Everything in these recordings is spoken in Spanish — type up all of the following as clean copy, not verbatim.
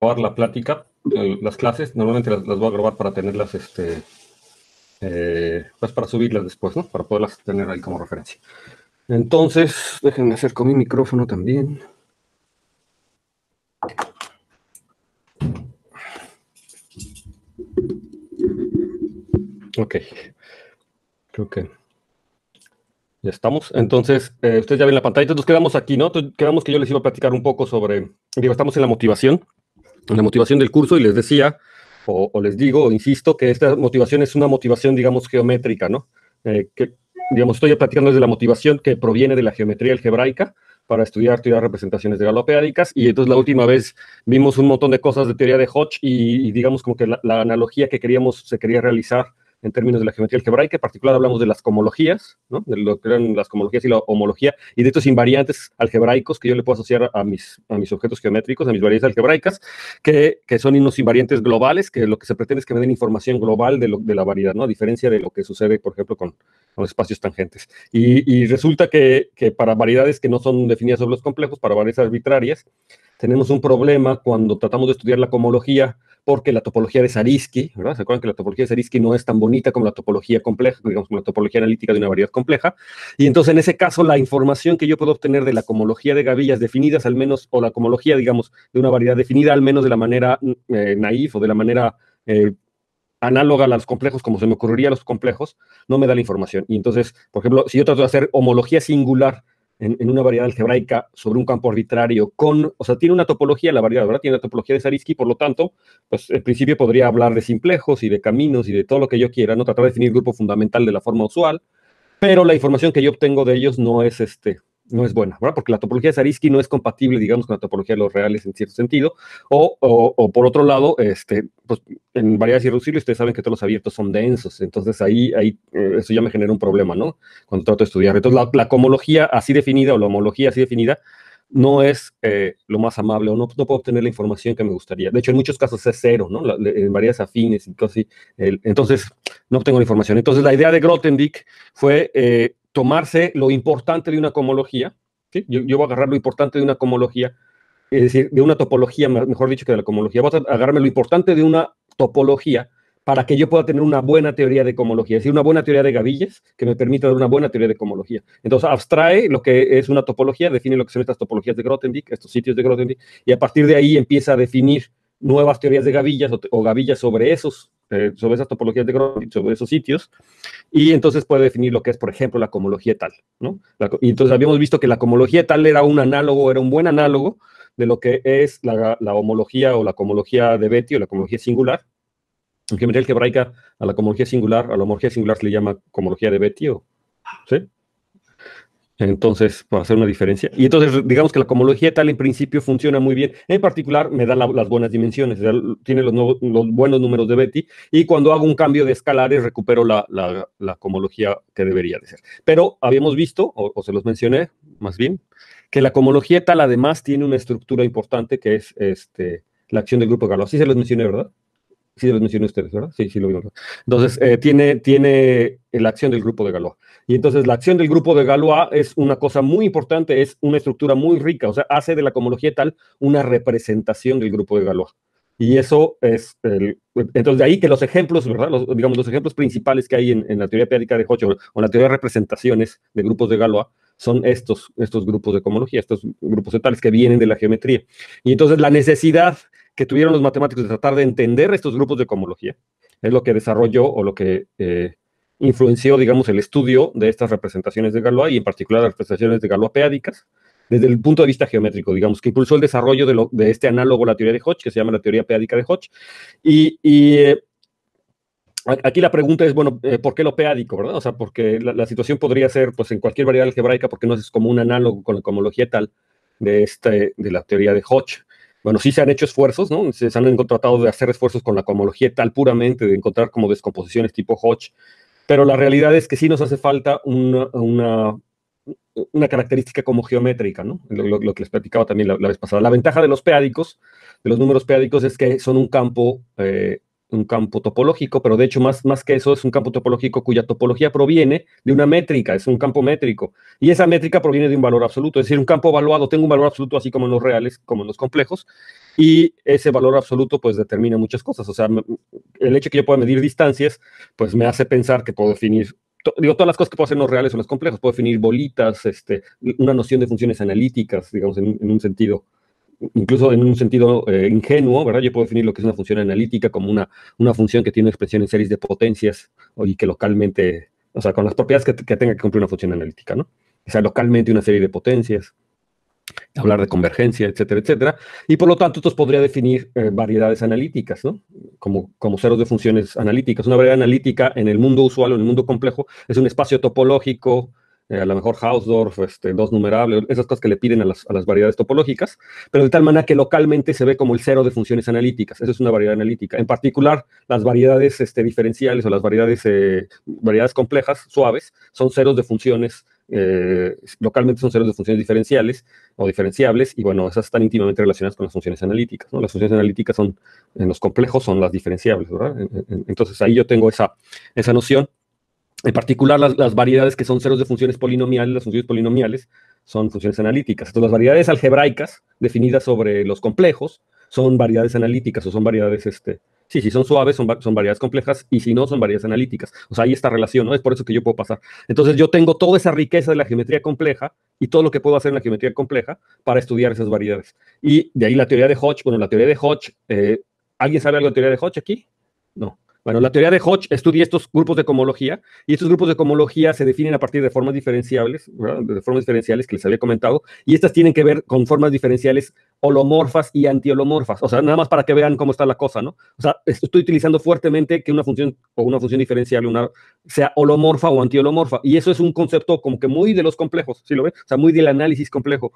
acabar la plática, las clases, normalmente las voy a grabar para tenerlas, pues para subirlas después, ¿no? Para poderlas tener ahí como referencia. Entonces, déjenme hacer con mi micrófono también. Ok, creo que ya estamos. Entonces, ustedes ya ven la pantalla. Entonces nos quedamos aquí, ¿no? Entonces, quedamos que yo les iba a platicar un poco sobre, digo, estamos en la motivación del curso y les decía, o les digo, o insisto, que esta motivación es una motivación, digamos, geométrica, ¿no? Que, digamos, estoy platicando desde la motivación que proviene de la geometría algebraica para estudiar teoría de representaciones de galopeádicas, y entonces la última vez vimos un montón de cosas de teoría de Hodge y digamos como que la analogía que se quería realizar en términos de la geometría algebraica. En particular hablamos de las comologías, ¿no? De lo que eran las comologías y la homología, y de estos invariantes algebraicos que yo le puedo asociar a mis objetos geométricos, a mis variedades algebraicas, que son unos invariantes globales, que lo que se pretende es que me den información global de la variedad, ¿no? A diferencia de lo que sucede, por ejemplo, con espacios tangentes. Y resulta que para variedades que no son definidas sobre los complejos, para variedades arbitrarias, tenemos un problema cuando tratamos de estudiar la cohomología, porque la topología de Zariski, ¿verdad? ¿Se acuerdan que la topología de Zariski no es tan bonita como la topología compleja, digamos, como la topología analítica de una variedad compleja? Y entonces, en ese caso, la información que yo puedo obtener de la cohomología de gavillas definidas, al menos, o la cohomología, digamos, de una variedad definida, al menos de la manera naif o de la manera análoga a los complejos, como se me ocurriría a los complejos, no me da la información. Y entonces, por ejemplo, si yo trato de hacer homología singular en una variedad algebraica sobre un campo arbitrario o sea, tiene una topología la variedad, ¿verdad? Tiene una topología de Zariski, por lo tanto, pues en principio podría hablar de simplejos y de caminos y de todo lo que yo quiera, ¿no? Tratar de definir el grupo fundamental de la forma usual, pero la información que yo obtengo de ellos no es buena, ¿verdad? Porque la topología de Zariski no es compatible, digamos, con la topología de los reales en cierto sentido, o por otro lado, pues en variedades irreducibles ustedes saben que todos los abiertos son densos, entonces ahí eso ya me genera un problema, ¿no? Cuando trato de estudiar. Entonces la cohomología así definida o la homología así definida no es lo más amable, o no puedo obtener la información que me gustaría. De hecho, en muchos casos es cero, ¿no? En variedades afines y cosas así. Entonces, no obtengo la información. Entonces, la idea de Grothendieck fue tomarse lo importante de una cohomología, ¿sí? Yo voy a agarrar lo importante de una cohomología, es decir, de una topología, mejor dicho, que de la cohomología. Voy a agarrarme lo importante de una topología para que yo pueda tener una buena teoría de cohomología, es decir, una buena teoría de gavillas que me permita dar una buena teoría de cohomología. Entonces, abstrae lo que es una topología, define lo que son estas topologías de Grothendieck, estos sitios de Grothendieck, y a partir de ahí empieza a definir nuevas teorías de gavillas o gavillas sobre esas topologías de Grothendieck, sobre esos sitios, y entonces puede definir lo que es, por ejemplo, la cohomología tal, ¿no? Y entonces habíamos visto que la cohomología tal era un buen análogo de lo que es la homología o la cohomología de Betti o la cohomología singular. En geometría algebraica, a la homología singular se le llama cohomología de Betti, ¿sí? Entonces, para hacer una diferencia. Y entonces, digamos que la cohomología tal en principio funciona muy bien. En particular, me da las buenas dimensiones, o sea, tiene los buenos números de Betti, y cuando hago un cambio de escalares, recupero la cohomología que debería de ser. Pero habíamos visto, o se los mencioné más bien, que la cohomología tal además tiene una estructura importante que es la acción del grupo de Galois. Sí se los mencioné, ¿verdad? Sí, los mencioné a ustedes, ¿verdad? Sí, sí lo vimos. Entonces, tiene la acción del grupo de Galois. Y entonces, la acción del grupo de Galois es una cosa muy importante, es una estructura muy rica, o sea, hace de la cohomología tal una representación del grupo de Galois. Y eso es, entonces de ahí que los ejemplos, ¿verdad? Los ejemplos principales que hay en la teoría periódica de Hodge o en la teoría de representaciones de grupos de Galois son estos grupos de cohomología, estos grupos de tales que vienen de la geometría. Y entonces la necesidad que tuvieron los matemáticos de tratar de entender estos grupos de cohomología es lo que desarrolló o lo que influenció, digamos, el estudio de estas representaciones de Galois y en particular las representaciones de Galois peádicas desde el punto de vista geométrico, digamos, que impulsó el desarrollo de este análogo a la teoría de Hodge, que se llama la teoría peádica de Hodge. Aquí la pregunta es, bueno, ¿por qué lo peádico, verdad? O sea, porque la situación podría ser, pues, en cualquier variedad algebraica, porque no es como un análogo con la cohomología tal de la teoría de Hodge. Bueno, sí se han hecho esfuerzos, ¿no? Se han tratado de hacer esfuerzos con la cohomología tal puramente, de encontrar como descomposiciones tipo Hodge, pero la realidad es que sí nos hace falta una característica como geométrica, ¿no? Lo que les platicaba también la vez pasada. La ventaja de los peádicos, de los números peádicos, es que son un campo topológico, pero de hecho más que eso es un campo topológico cuya topología proviene de una métrica, es un campo métrico, y esa métrica proviene de un valor absoluto, es decir, un campo evaluado, tengo un valor absoluto así como en los reales, como en los complejos, y ese valor absoluto pues determina muchas cosas. O sea, el hecho de que yo pueda medir distancias pues me hace pensar que puedo definir, digo, todas las cosas que puedo hacer no reales son las complejas, puedo definir bolitas, una noción de funciones analíticas, digamos, en un sentido, incluso en un sentido ingenuo, ¿verdad? Yo puedo definir lo que es una función analítica como una función que tiene una expresión en series de potencias y que localmente, o sea, con las propiedades que tenga que cumplir una función analítica, ¿no? O sea, localmente una serie de potencias, hablar de convergencia, etcétera, etcétera. Y por lo tanto, entonces podría definir variedades analíticas, ¿no? Como ceros de funciones analíticas. Una variedad analítica en el mundo usual o en el mundo complejo es un espacio topológico, a lo mejor Hausdorff, dos numerables, esas cosas que le piden a las variedades topológicas, pero de tal manera que localmente se ve como el cero de funciones analíticas. Eso es una variedad analítica. En particular, las variedades diferenciales o las variedades complejas, suaves, son ceros de funciones, localmente son ceros de funciones diferenciales o diferenciables, y bueno, esas están íntimamente relacionadas con las funciones analíticas, ¿no? Las funciones analíticas son, en los complejos, son las diferenciables, ¿verdad? Entonces ahí yo tengo esa noción. En particular, las variedades que son ceros de funciones polinomiales, las funciones polinomiales, son funciones analíticas. Entonces, las variedades algebraicas definidas sobre los complejos son variedades analíticas o son variedades, sí, si son suaves, son variedades complejas, y si no, son variedades analíticas. O sea, hay esta relación, ¿no? Es por eso que yo puedo pasar. Entonces, yo tengo toda esa riqueza de la geometría compleja y todo lo que puedo hacer en la geometría compleja para estudiar esas variedades. Y de ahí la teoría de Hodge. Bueno, la teoría de Hodge, ¿alguien sabe algo de teoría de Hodge aquí? No. Bueno, la teoría de Hodge estudia estos grupos de cohomología, y estos grupos de cohomología se definen a partir de formas diferenciables, ¿verdad? De formas diferenciales que les había comentado, y estas tienen que ver con formas diferenciales holomorfas y antiholomorfas. O sea, nada más para que vean cómo está la cosa, ¿no? O sea, estoy utilizando fuertemente que una función o una función diferencial sea holomorfa o antiholomorfa, y eso es un concepto como que muy de los complejos, ¿sí lo ven? O sea, muy del análisis complejo.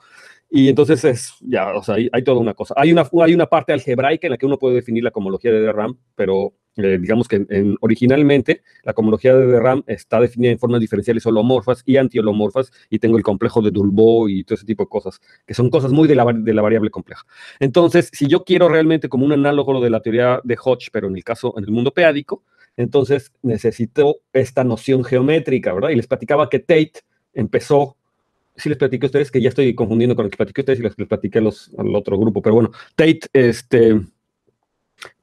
Y entonces ya, o sea, hay toda una cosa. Hay una parte algebraica en la que uno puede definir la cohomología de de RAM, pero digamos que originalmente la cohomología de RAM está definida en formas diferenciales holomorfas y antiholomorfas, y tengo el complejo de Dolbeault y todo ese tipo de cosas, que son cosas muy de la variable compleja. Entonces, si yo quiero realmente como un análogo de la teoría de Hodge, pero en el mundo peádico, entonces necesito esta noción geométrica, ¿verdad? Y les platicaba que Tate empezó, sí les platiqué a ustedes, que ya estoy confundiendo con lo que platiqué a ustedes y les platiqué al otro grupo, pero bueno, Tate,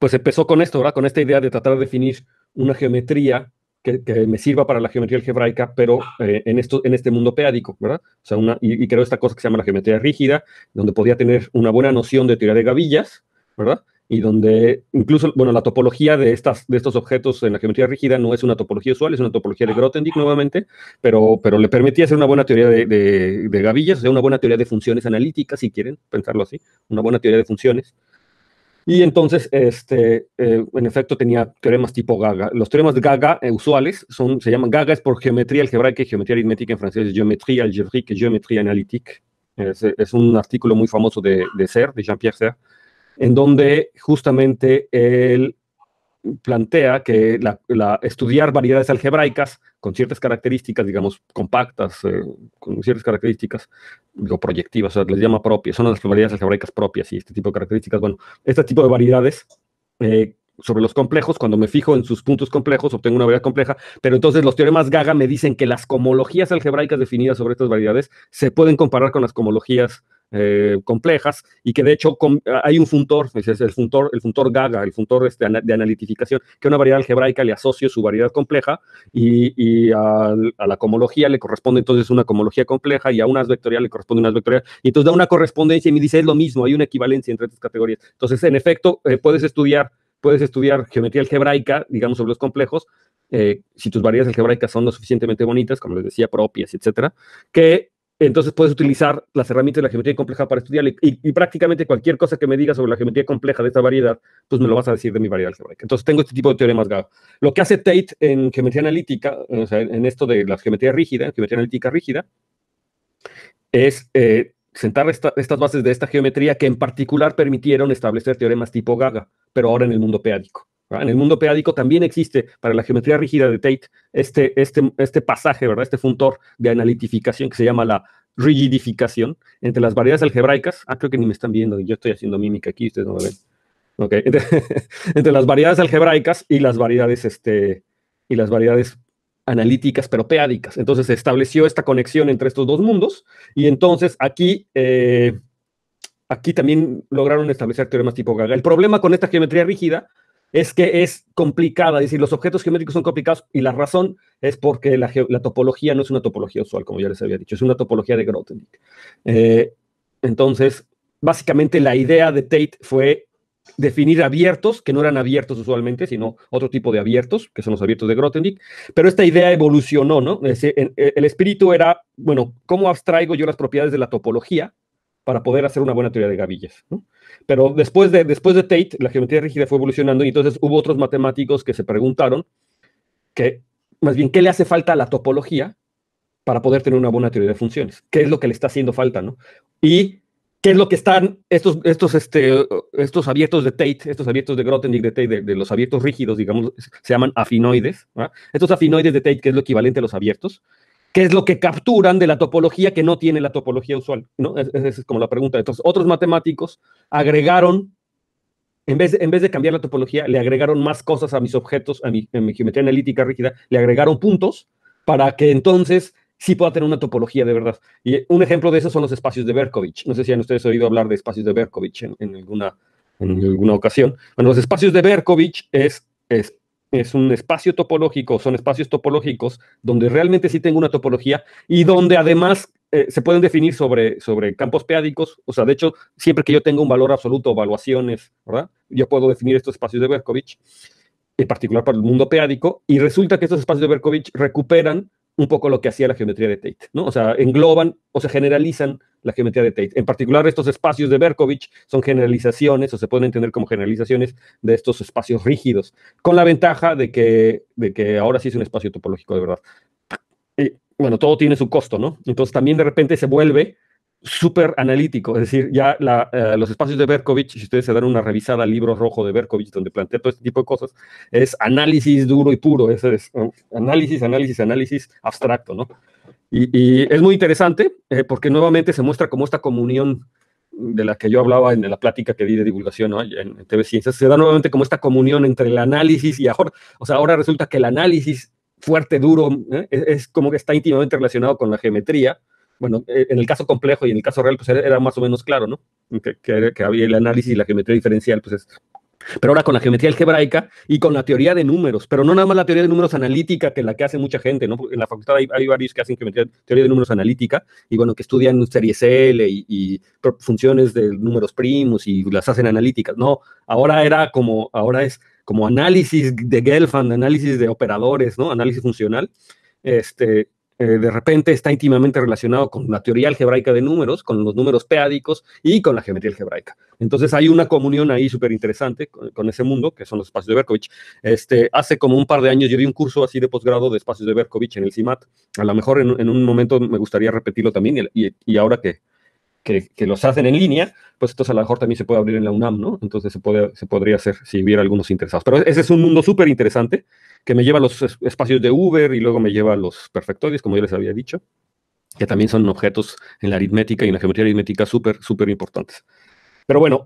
pues empezó con esto, ¿verdad? Con esta idea de tratar de definir una geometría que me sirva para la geometría algebraica, pero en este mundo peádico, ¿verdad? O sea, y creó esta cosa que se llama la geometría rígida, donde podía tener una buena noción de teoría de gavillas, ¿verdad? Y donde incluso, bueno, la topología de estos objetos en la geometría rígida no es una topología usual, es una topología de Grothendieck nuevamente, pero le permitía hacer una buena teoría de gavillas, o sea, una buena teoría de funciones analíticas, si quieren pensarlo así, una buena teoría de funciones. Y entonces, en efecto, tenía teoremas tipo Gaga. Los teoremas de Gaga usuales se llaman Gaga, es por geometría algebraica y geometría aritmética, en francés, géométrie algébrique, géométrie analytique. Es un artículo muy famoso de Serre, de Jean-Pierre Serre, en donde justamente él plantea que estudiar variedades algebraicas con ciertas características, digamos, compactas, con ciertas características, digo, proyectivas, o sea, les llama propias, son las variedades algebraicas propias y este tipo de características. Bueno, este tipo de variedades sobre los complejos, cuando me fijo en sus puntos complejos, obtengo una variedad compleja, pero entonces los teoremas Gaga me dicen que las cohomologías algebraicas definidas sobre estas variedades se pueden comparar con las cohomologías complejas, y que de hecho hay un funtor, es el funtor Gaga, el funtor de analitificación, que a una variedad algebraica le asocio su variedad compleja, y a la cohomología le corresponde entonces una cohomología compleja, y a unas vectorial le corresponde unas vectorial, y entonces da una correspondencia y me dice es lo mismo, hay una equivalencia entre estas categorías. Entonces, en efecto, puedes estudiar geometría algebraica, digamos, sobre los complejos, si tus variedades algebraicas son lo suficientemente bonitas, como les decía, propias, etcétera, que entonces puedes utilizar las herramientas de la geometría compleja para estudiarla, y prácticamente cualquier cosa que me digas sobre la geometría compleja de esta variedad, pues me lo vas a decir de mi variedad algebraica. Entonces tengo este tipo de teoremas Gaga. Lo que hace Tate en geometría analítica, o sea, en esto de la geometría rígida, geometría analítica rígida, es sentar estas bases de esta geometría que en particular permitieron establecer teoremas tipo Gaga, pero ahora en el mundo peádico. ¿Verdad? En el mundo peádico también existe para la geometría rígida de Tate este pasaje, ¿verdad? Este funtor de analitificación que se llama la rigidificación entre las variedades algebraicas. Creo que ni me están viendo, yo estoy haciendo mímica aquí, ustedes no me ven. Okay. Entre las variedades algebraicas y las variedades analíticas, pero peádicas. Entonces se estableció esta conexión entre estos dos mundos, y entonces aquí aquí también lograron establecer teoremas tipo Gaga. El problema con esta geometría rígida es que es complicada, es decir, los objetos geométricos son complicados y la razón es porque la topología no es una topología usual, como ya les había dicho, es una topología de Grothendieck. Entonces, básicamente la idea de Tate fue definir abiertos, que no eran abiertos usualmente, sino otro tipo de abiertos, que son los abiertos de Grothendieck, pero esta idea evolucionó, ¿no? El espíritu era, bueno, ¿cómo abstraigo yo las propiedades de la topología para poder hacer una buena teoría de gavillas, ¿no? Pero después de Tate, la geometría rígida fue evolucionando y entonces hubo otros matemáticos que se preguntaron que, más bien, ¿qué le hace falta a la topología para poder tener una buena teoría de funciones? ¿Qué es lo que le está haciendo falta, ¿no? Y qué es lo que están estos abiertos de Tate, estos abiertos de Grothendieck, de Tate, de los abiertos rígidos, digamos, se llaman afinoides, ¿verdad? Estos afinoides de Tate, que es lo equivalente a los abiertos, ¿qué es lo que capturan de la topología que no tiene la topología usual? ¿No? Esa es como la pregunta. Entonces, otros matemáticos agregaron, en vez de cambiar la topología, le agregaron más cosas a mis objetos, en mi geometría analítica rígida, le agregaron puntos para que entonces sí pueda tener una topología de verdad. Y un ejemplo de eso son los espacios de Berkovich. No sé si han ustedes oído hablar de espacios de Berkovich en alguna ocasión. Bueno, los espacios de Berkovich es un espacio topológico, son espacios topológicos donde realmente sí tengo una topología y donde además se pueden definir sobre campos p-ádicos. O sea, de hecho, siempre que yo tenga un valor absoluto o evaluaciones, ¿verdad? Yo puedo definir estos espacios de Berkovich, en particular para el mundo p-ádico, y resulta que estos espacios de Berkovich recuperan un poco lo que hacía la geometría de Tate, ¿no? O sea, engloban o se generalizan la geometría de Tate. En particular, estos espacios de Berkovich son generalizaciones, o se pueden entender como generalizaciones de estos espacios rígidos, con la ventaja de que ahora sí es un espacio topológico de verdad. Y, bueno, todo tiene su costo, ¿no? Entonces también de repente se vuelve súper analítico, es decir, ya los espacios de Berkovich, si ustedes se dan una revisada al libro rojo de Berkovich, donde plantea todo este tipo de cosas, es análisis duro y puro, es análisis abstracto, ¿no? Y es muy interesante porque nuevamente se muestra como esta comunión de la que yo hablaba en la plática que di de divulgación, ¿no? en TV Ciencias, se da nuevamente como esta comunión entre el análisis y ahora, o sea, ahora resulta que el análisis fuerte, duro, es como que está íntimamente relacionado con la geometría. Bueno, en el caso complejo y en el caso real, pues era más o menos claro, ¿no? Que había el análisis y la geometría diferencial, pues es. Pero ahora con la geometría algebraica y con la teoría de números, pero no nada más la teoría de números analítica, que la que hace mucha gente, ¿no? En la facultad hay varios que hacen teoría de números analítica, y bueno, que estudian series L y funciones de números primos y las hacen analíticas. No, ahora es como análisis de Gelfand, análisis de operadores, ¿no? Análisis funcional. De repente está íntimamente relacionado con la teoría algebraica de números, con los números p-ádicos y con la geometría algebraica. Entonces hay una comunión ahí súper interesante con ese mundo, que son los espacios de Berkovich. Hace como un par de años yo di un curso así de posgrado de espacios de Berkovich en el CIMAT. A lo mejor en un momento me gustaría repetirlo también, y ahora que los hacen en línea, pues entonces a lo mejor también se puede abrir en la UNAM, ¿no? Entonces se podría hacer si hubiera algunos interesados. Pero ese es un mundo súper interesante que me lleva a los espacios de Uber y luego me lleva a los perfectorios, como ya les había dicho, que también son objetos en la aritmética y en la geometría aritmética súper, súper importantes. Pero bueno,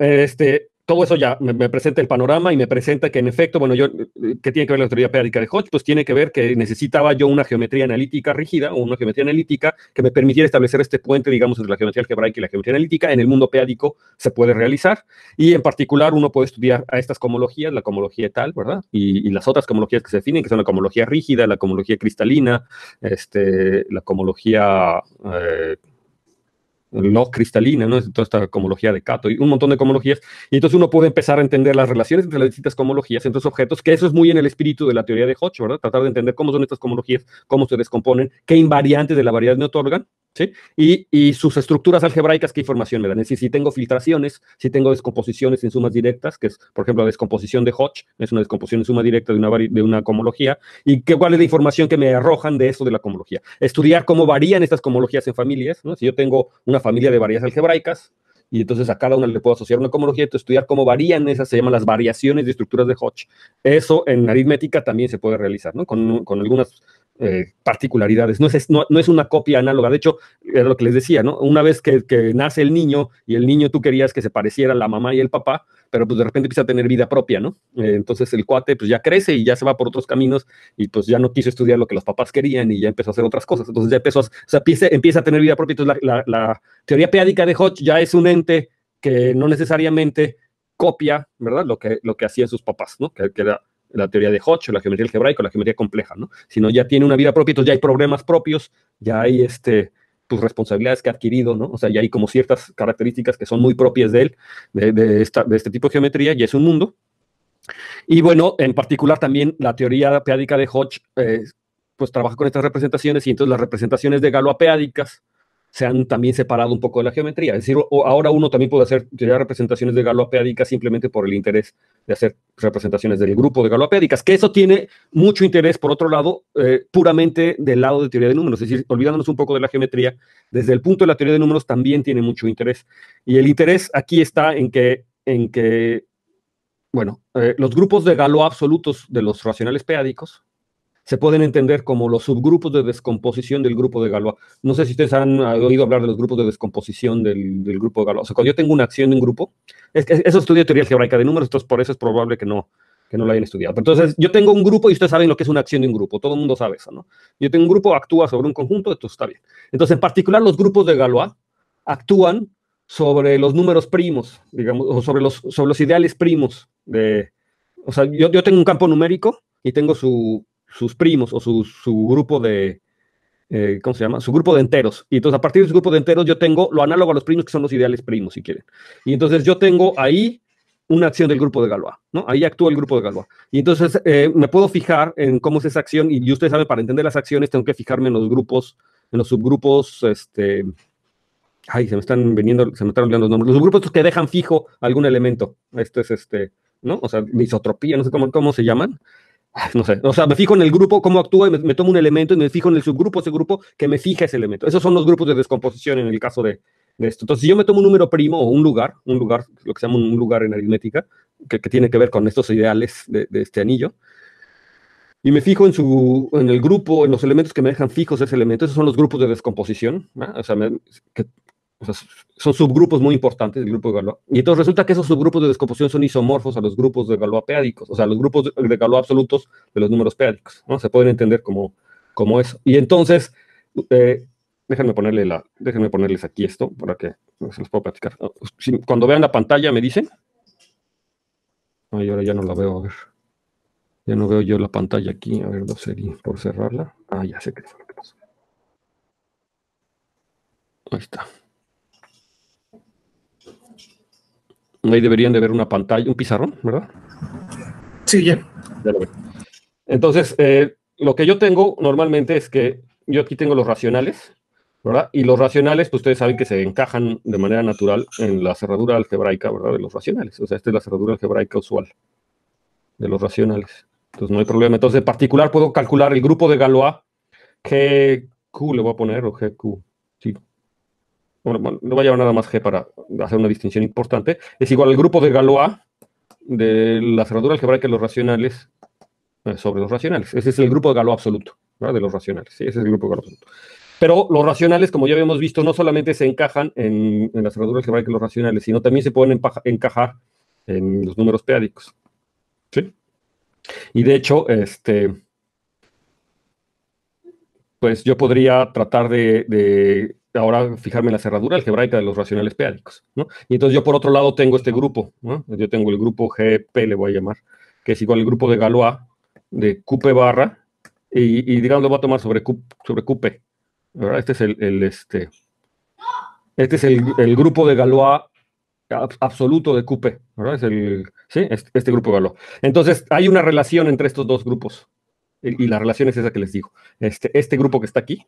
todo eso ya me presenta el panorama y me presenta que en efecto, bueno, ¿qué tiene que ver la teoría p-ádica de Hodge? Pues tiene que ver que necesitaba yo una geometría analítica rígida o una geometría analítica que me permitiera establecer este puente, digamos, entre la geometría algebraica y la geometría analítica. En el mundo p-ádico se puede realizar y en particular uno puede estudiar a estas cohomologías, la cohomología tal, ¿verdad? Y las otras cohomologías que se definen, que son la cohomología rígida, la cohomología cristalina, la cohomología log cristalina, ¿no? Toda esta cohomología de Kato y un montón de cohomologías. Y entonces uno puede empezar a entender las relaciones entre las distintas cohomologías, entre los objetos, que eso es muy en el espíritu de la teoría de Hodge, ¿verdad? Tratar de entender cómo son estas cohomologías, cómo se descomponen, qué invariantes de la variedad me otorgan, ¿sí? Y sus estructuras algebraicas, qué información me dan. Es decir, si tengo filtraciones, si tengo descomposiciones en sumas directas, que es, por ejemplo, la descomposición de Hodge, es una descomposición en suma directa de una cohomología, y cuál es la información que me arrojan de eso de la cohomología. Estudiar cómo varían estas cohomologías en familias, ¿no? Si yo tengo una familia de variedades algebraicas, y entonces a cada una le puedo asociar una cohomología, entonces estudiar cómo varían esas, se llaman las variaciones de estructuras de Hodge. Eso en aritmética también se puede realizar, ¿no? Con algunas particularidades. No es una copia análoga. De hecho, era lo que les decía, ¿no? Una vez que nace el niño y el niño tú querías que se pareciera a la mamá y el papá, pero pues de repente empieza a tener vida propia, ¿no? Entonces el cuate pues ya crece y ya se va por otros caminos y pues ya no quiso estudiar lo que los papás querían y ya empezó a hacer otras cosas. Entonces ya empieza a tener vida propia. Entonces la teoría p-ádica de Hodge ya es un ente que no necesariamente copia, ¿verdad? Lo que hacían sus papás, ¿no? Que era la teoría de Hodge, o la geometría algebraica, o la geometría compleja, ¿no? Sino ya tiene una vida propia, entonces ya hay problemas propios, ya hay pues, responsabilidades que ha adquirido, ¿no? O sea, ya hay como ciertas características que son muy propias de él, de este tipo de geometría, y es un mundo. Y bueno, en particular también la teoría peádica de Hodge, pues trabaja con estas representaciones, y entonces las representaciones de Galois-peádicas se han también separado un poco de la geometría. Es decir, ahora uno también puede hacer teoría de representaciones de Galois-peádicas simplemente por el interés de hacer representaciones del grupo de Galois-peádicas, que eso tiene mucho interés, por otro lado, puramente del lado de teoría de números, es decir, olvidándonos un poco de la geometría, desde el punto de la teoría de números también tiene mucho interés. Y el interés aquí está en que bueno, los grupos de Galois absolutos de los racionales peádicos se pueden entender como los subgrupos de descomposición del grupo de Galois. No sé si ustedes han oído hablar de los grupos de descomposición del grupo de Galois. O sea, cuando yo tengo una acción de un grupo, eso estudia teoría algebraica de números, entonces por eso es probable que no lo hayan estudiado. Pero entonces, yo tengo un grupo y ustedes saben lo que es una acción de un grupo. Todo el mundo sabe eso, ¿no? Yo tengo un grupo, actúa sobre un conjunto, esto está bien. Entonces, en particular, los grupos de Galois actúan sobre los números primos, digamos, o sobre los ideales primos. O sea, yo tengo un campo numérico y tengo sus primos o su grupo de, ¿cómo se llama? Su grupo de enteros. Y entonces a partir de su grupo de enteros yo tengo lo análogo a los primos, que son los ideales primos, si quieren. Y entonces yo tengo ahí una acción del grupo de Galois, ¿no? Ahí actúa el grupo de Galois. Y entonces me puedo fijar en cómo es esa acción, y ustedes saben, para entender las acciones tengo que fijarme en los grupos, en los subgrupos, ay, se me están olvidando los nombres. Los subgrupos que dejan fijo algún elemento. ¿No? O sea, misotropía, no sé cómo se llaman. No sé, o sea, me fijo en el grupo, cómo actúa, y me tomo un elemento y me fijo en el subgrupo, ese grupo que me fija ese elemento. Esos son los grupos de descomposición en el caso de esto. Entonces, si yo me tomo un número primo o un lugar, lo que se llama un lugar en aritmética, que tiene que ver con estos ideales de este anillo, y me fijo en el grupo, en los elementos que me dejan fijos ese elemento, esos son los grupos de descomposición, ¿no? O sea, son subgrupos muy importantes del grupo de Galois. Y entonces resulta que esos subgrupos de descomposición son isomorfos a los grupos de Galois peádicos, o sea, los grupos de Galois absolutos de los números peádicos, ¿no? Se pueden entender como eso. Y entonces, déjenme ponerles aquí esto para que se los pueda platicar. Cuando vean la pantalla, me dicen. Ay, ahora ya no la veo, a ver. Ya no veo yo la pantalla aquí. A ver, por cerrarla. Ah, ya sé qué fue lo que pasó. Ahí está. Ahí deberían de ver una pantalla, un pizarrón, ¿verdad? Sí, ya. Ya lo veo. Entonces, lo que yo tengo normalmente es que yo aquí tengo los racionales, ¿verdad? Y los racionales, pues ustedes saben que se encajan de manera natural en la cerradura algebraica, ¿verdad? De los racionales. O sea, esta es la cerradura algebraica usual de los racionales. Entonces, no hay problema. Entonces, en particular, puedo calcular el grupo de Galois, GQ le voy a poner, o GQ, sí. Bueno, no voy a llevar nada más G para hacer una distinción importante. Es igual al grupo de Galois de la cerradura algebraica de los racionales sobre los racionales. Ese es el grupo de Galois absoluto, ¿verdad? De los racionales. Sí, ese es el grupo de Galois absoluto. Pero los racionales, como ya habíamos visto, no solamente se encajan en la cerradura algebraica de los racionales, sino también se pueden encajar en los números peádicos. ¿Sí? Y de hecho, pues yo podría tratar de ahora fijarme en la cerradura algebraica de los racionales peádicos, ¿no? Y entonces yo por otro lado tengo este grupo, ¿no? Yo tengo el grupo GP, le voy a llamar, que es igual al grupo de Galois de QP barra, y digamos lo voy a tomar sobre QP, ¿verdad? Este es el grupo de Galois absoluto de QP, ¿verdad? ¿Sí? Este grupo de Galois. Entonces hay una relación entre estos dos grupos, y la relación es esa que les digo. Este grupo que está aquí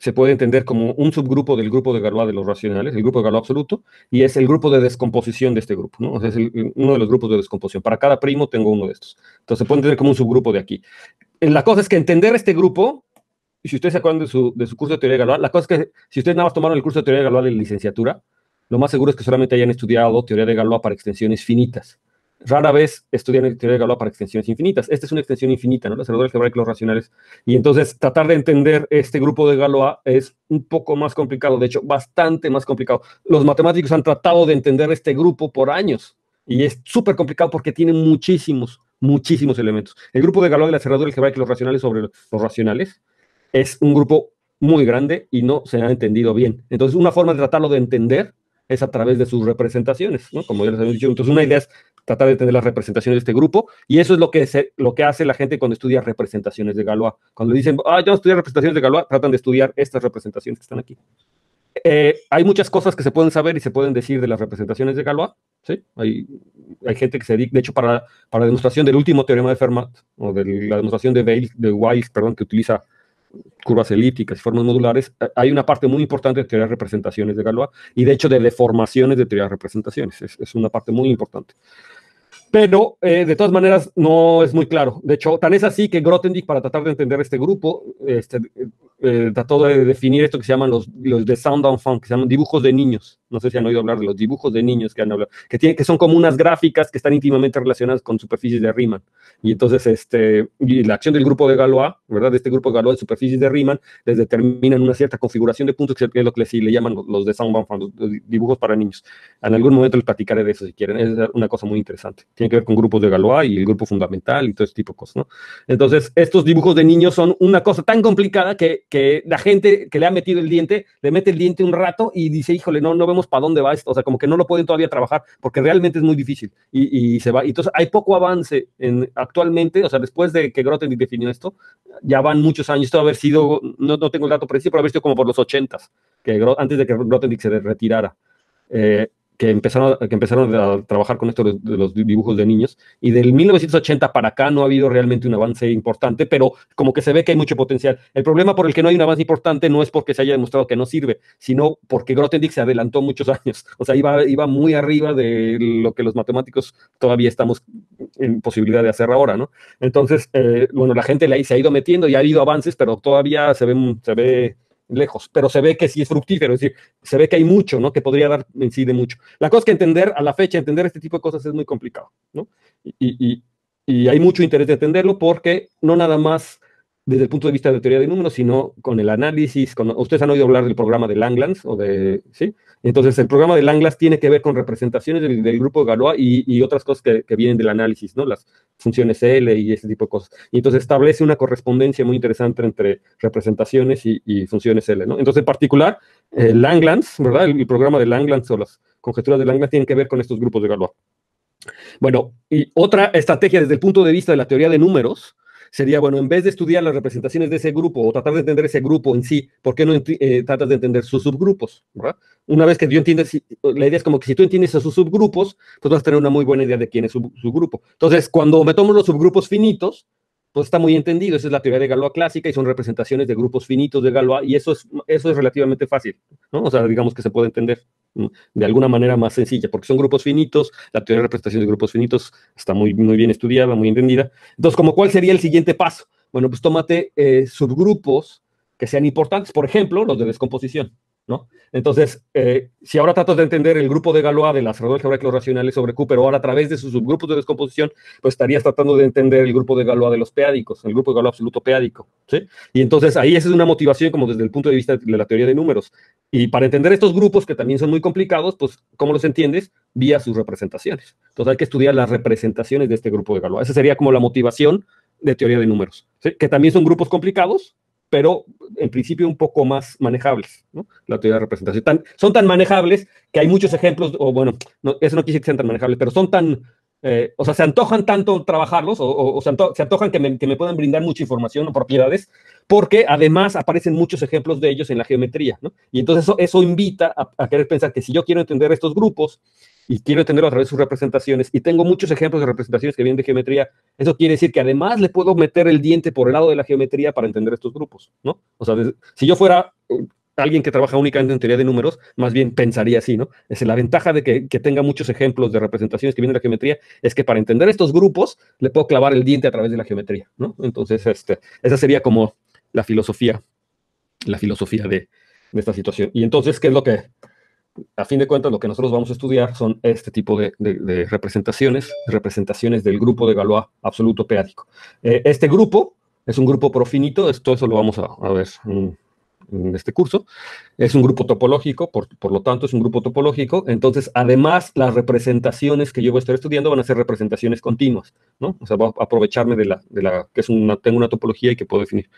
se puede entender como un subgrupo del grupo de Galois de los racionales, el grupo de Galois absoluto, y es el grupo de descomposición de este grupo, ¿no? O sea, es uno de los grupos de descomposición. Para cada primo tengo uno de estos. Entonces se puede entender como un subgrupo de aquí. La cosa es que entender este grupo, y si ustedes se acuerdan de su curso de teoría de Galois, la cosa es que si ustedes nada más tomaron el curso de teoría de Galois de licenciatura, lo más seguro es que solamente hayan estudiado teoría de Galois para extensiones finitas. Rara vez estudian teoría de Galois para extensiones infinitas. Esta es una extensión infinita, ¿no? La cerradura algebraica de los racionales. Y entonces tratar de entender este grupo de Galois es un poco más complicado, de hecho, bastante más complicado. Los matemáticos han tratado de entender este grupo por años y es súper complicado porque tiene muchísimos elementos. El grupo de Galois de la cerradura algebraica de los racionales sobre los racionales es un grupo muy grande y no se ha entendido bien. Entonces, una forma de tratarlo de entender es a través de sus representaciones, ¿no? Como ya les había dicho. Entonces, una idea es tratar de tener las representaciones de este grupo, y eso es lo que hace la gente cuando estudia representaciones de Galois. Cuando dicen, yo voy a estudiar representaciones de Galois, tratan de estudiar estas representaciones que están aquí. Hay muchas cosas que se pueden saber y se pueden decir de las representaciones de Galois, ¿sí? Hay gente que se dedica, de hecho, para la demostración del último teorema de Fermat, o de la demostración de Wiles, que utiliza curvas elípticas y formas modulares, hay una parte muy importante de teoría de representaciones de Galois, y de hecho de deformaciones de teoría de representaciones. Es una parte muy importante. Pero, de todas maneras, no es muy claro. De hecho, tan es así que Grothendieck, para tratar de entender este grupo, trató de definir esto que se llaman los de Sound Enfant, que se llaman dibujos de niños. No sé si han oído hablar de los dibujos de niños que han hablado, que son como unas gráficas que están íntimamente relacionadas con superficies de Riemann. Y entonces, y la acción del grupo de Galois, ¿verdad? De este grupo de Galois de superficies de Riemann, les determinan una cierta configuración de puntos, que es lo que le llaman los de Sound Enfant, los dibujos para niños. En algún momento les platicaré de eso si quieren. Es una cosa muy interesante. Tiene que ver con grupos de Galois y el grupo fundamental y todo ese tipo de cosas, ¿no? Entonces, estos dibujos de niños son una cosa tan complicada que la gente que le ha metido el diente, le mete el diente un rato y dice, híjole, no vemos para dónde va esto. O sea, como que no lo pueden todavía trabajar porque realmente es muy difícil y se va. Entonces, hay poco avance actualmente. O sea, después de que Grothendieck definió esto, ya van muchos años. Esto va a haber sido, no tengo el dato preciso, pero haber sido como por los 80s, antes de que Grothendieck se retirara. Que empezaron a trabajar con esto de los dibujos de niños, y del 1980 para acá no ha habido realmente un avance importante, pero como que se ve que hay mucho potencial. El problema por el que no hay un avance importante no es porque se haya demostrado que no sirve, sino porque Grothendieck se adelantó muchos años. O sea, iba muy arriba de lo que los matemáticos todavía estamos en posibilidad de hacer ahora, ¿no? Entonces, bueno, la gente se ha ido metiendo y ha habido avances, pero todavía se ve lejos, pero se ve que sí es fructífero, es decir, se ve que hay mucho, ¿no? Que podría dar en sí de mucho. La cosa es que a la fecha, entender este tipo de cosas es muy complicado, ¿no? Y hay mucho interés de entenderlo porque no nada más desde el punto de vista de teoría de números, sino con el análisis. Ustedes han oído hablar del programa de Langlands, ¿sí? Entonces, el programa de Langlands tiene que ver con representaciones del grupo de Galois y otras cosas que vienen del análisis, ¿no? Las funciones L y ese tipo de cosas. Y entonces establece una correspondencia muy interesante entre representaciones y funciones L, ¿no? Entonces, en particular, Langlands, ¿verdad? El programa de Langlands o las conjeturas de Langlands tienen que ver con estos grupos de Galois. Bueno, y otra estrategia desde el punto de vista de la teoría de números sería, bueno, en vez de estudiar las representaciones de ese grupo o tratar de entender ese grupo en sí, ¿por qué no tratas de entender sus subgrupos? ¿Verdad? Una vez que yo entienda, la idea es como que si tú entiendes a sus subgrupos, pues vas a tener una muy buena idea de quién es su grupo. Entonces, cuando me tomo los subgrupos finitos, pues está muy entendido. Esa es la teoría de Galois clásica y son representaciones de grupos finitos de Galois, y eso es relativamente fácil, ¿no? O sea, digamos que se puede entender de alguna manera más sencilla, porque son grupos finitos. La teoría de representación de grupos finitos está muy, muy bien estudiada, muy entendida. Entonces, ¿cuál sería el siguiente paso? Bueno, pues tómate subgrupos que sean importantes, por ejemplo, los de descomposición, ¿no? Entonces, si ahora tratas de entender el grupo de Galois de las redobles algebraicos racionales sobre Q, pero ahora a través de sus subgrupos de descomposición, pues estarías tratando de entender el grupo de Galois de los peádicos, el grupo de Galois absoluto peádico, ¿sí? Y entonces ahí esa es una motivación como desde el punto de vista de la teoría de números. Y para entender estos grupos, que también son muy complicados, pues, ¿cómo los entiendes? Vía sus representaciones. Entonces hay que estudiar las representaciones de este grupo de Galois. Esa sería como la motivación de teoría de números, ¿sí? Que también son grupos complicados, pero en principio un poco más manejables, ¿no? La teoría de representación. Son tan manejables que hay muchos ejemplos, o bueno, eso no quiere decir que sean tan manejables, pero son tan, o sea, se antojan tanto trabajarlos, o se antojan que me puedan brindar mucha información o propiedades, porque además aparecen muchos ejemplos de ellos en la geometría, ¿no? Y entonces eso invita a querer pensar que si yo quiero entender estos grupos, y quiero entenderlo a través de sus representaciones, y tengo muchos ejemplos de representaciones que vienen de geometría, eso quiere decir que además le puedo meter el diente por el lado de la geometría para entender estos grupos, ¿no? O sea, si yo fuera alguien que trabaja únicamente en teoría de números, más bien pensaría así, ¿no? La ventaja de que tenga muchos ejemplos de representaciones que vienen de la geometría es que para entender estos grupos le puedo clavar el diente a través de la geometría, ¿no? Entonces, esa sería como la filosofía de esta situación. Y entonces, ¿qué es lo que, a fin de cuentas, lo que nosotros vamos a estudiar son este tipo de representaciones del grupo de Galois absoluto peádico? Este grupo es un grupo profinito, todo eso lo vamos a ver en este curso. Es un grupo topológico, por lo tanto es un grupo topológico. Entonces, además, las representaciones que yo voy a estar estudiando van a ser representaciones continuas, ¿no? O sea, voy a aprovecharme de la que tengo una topología y que puedo definir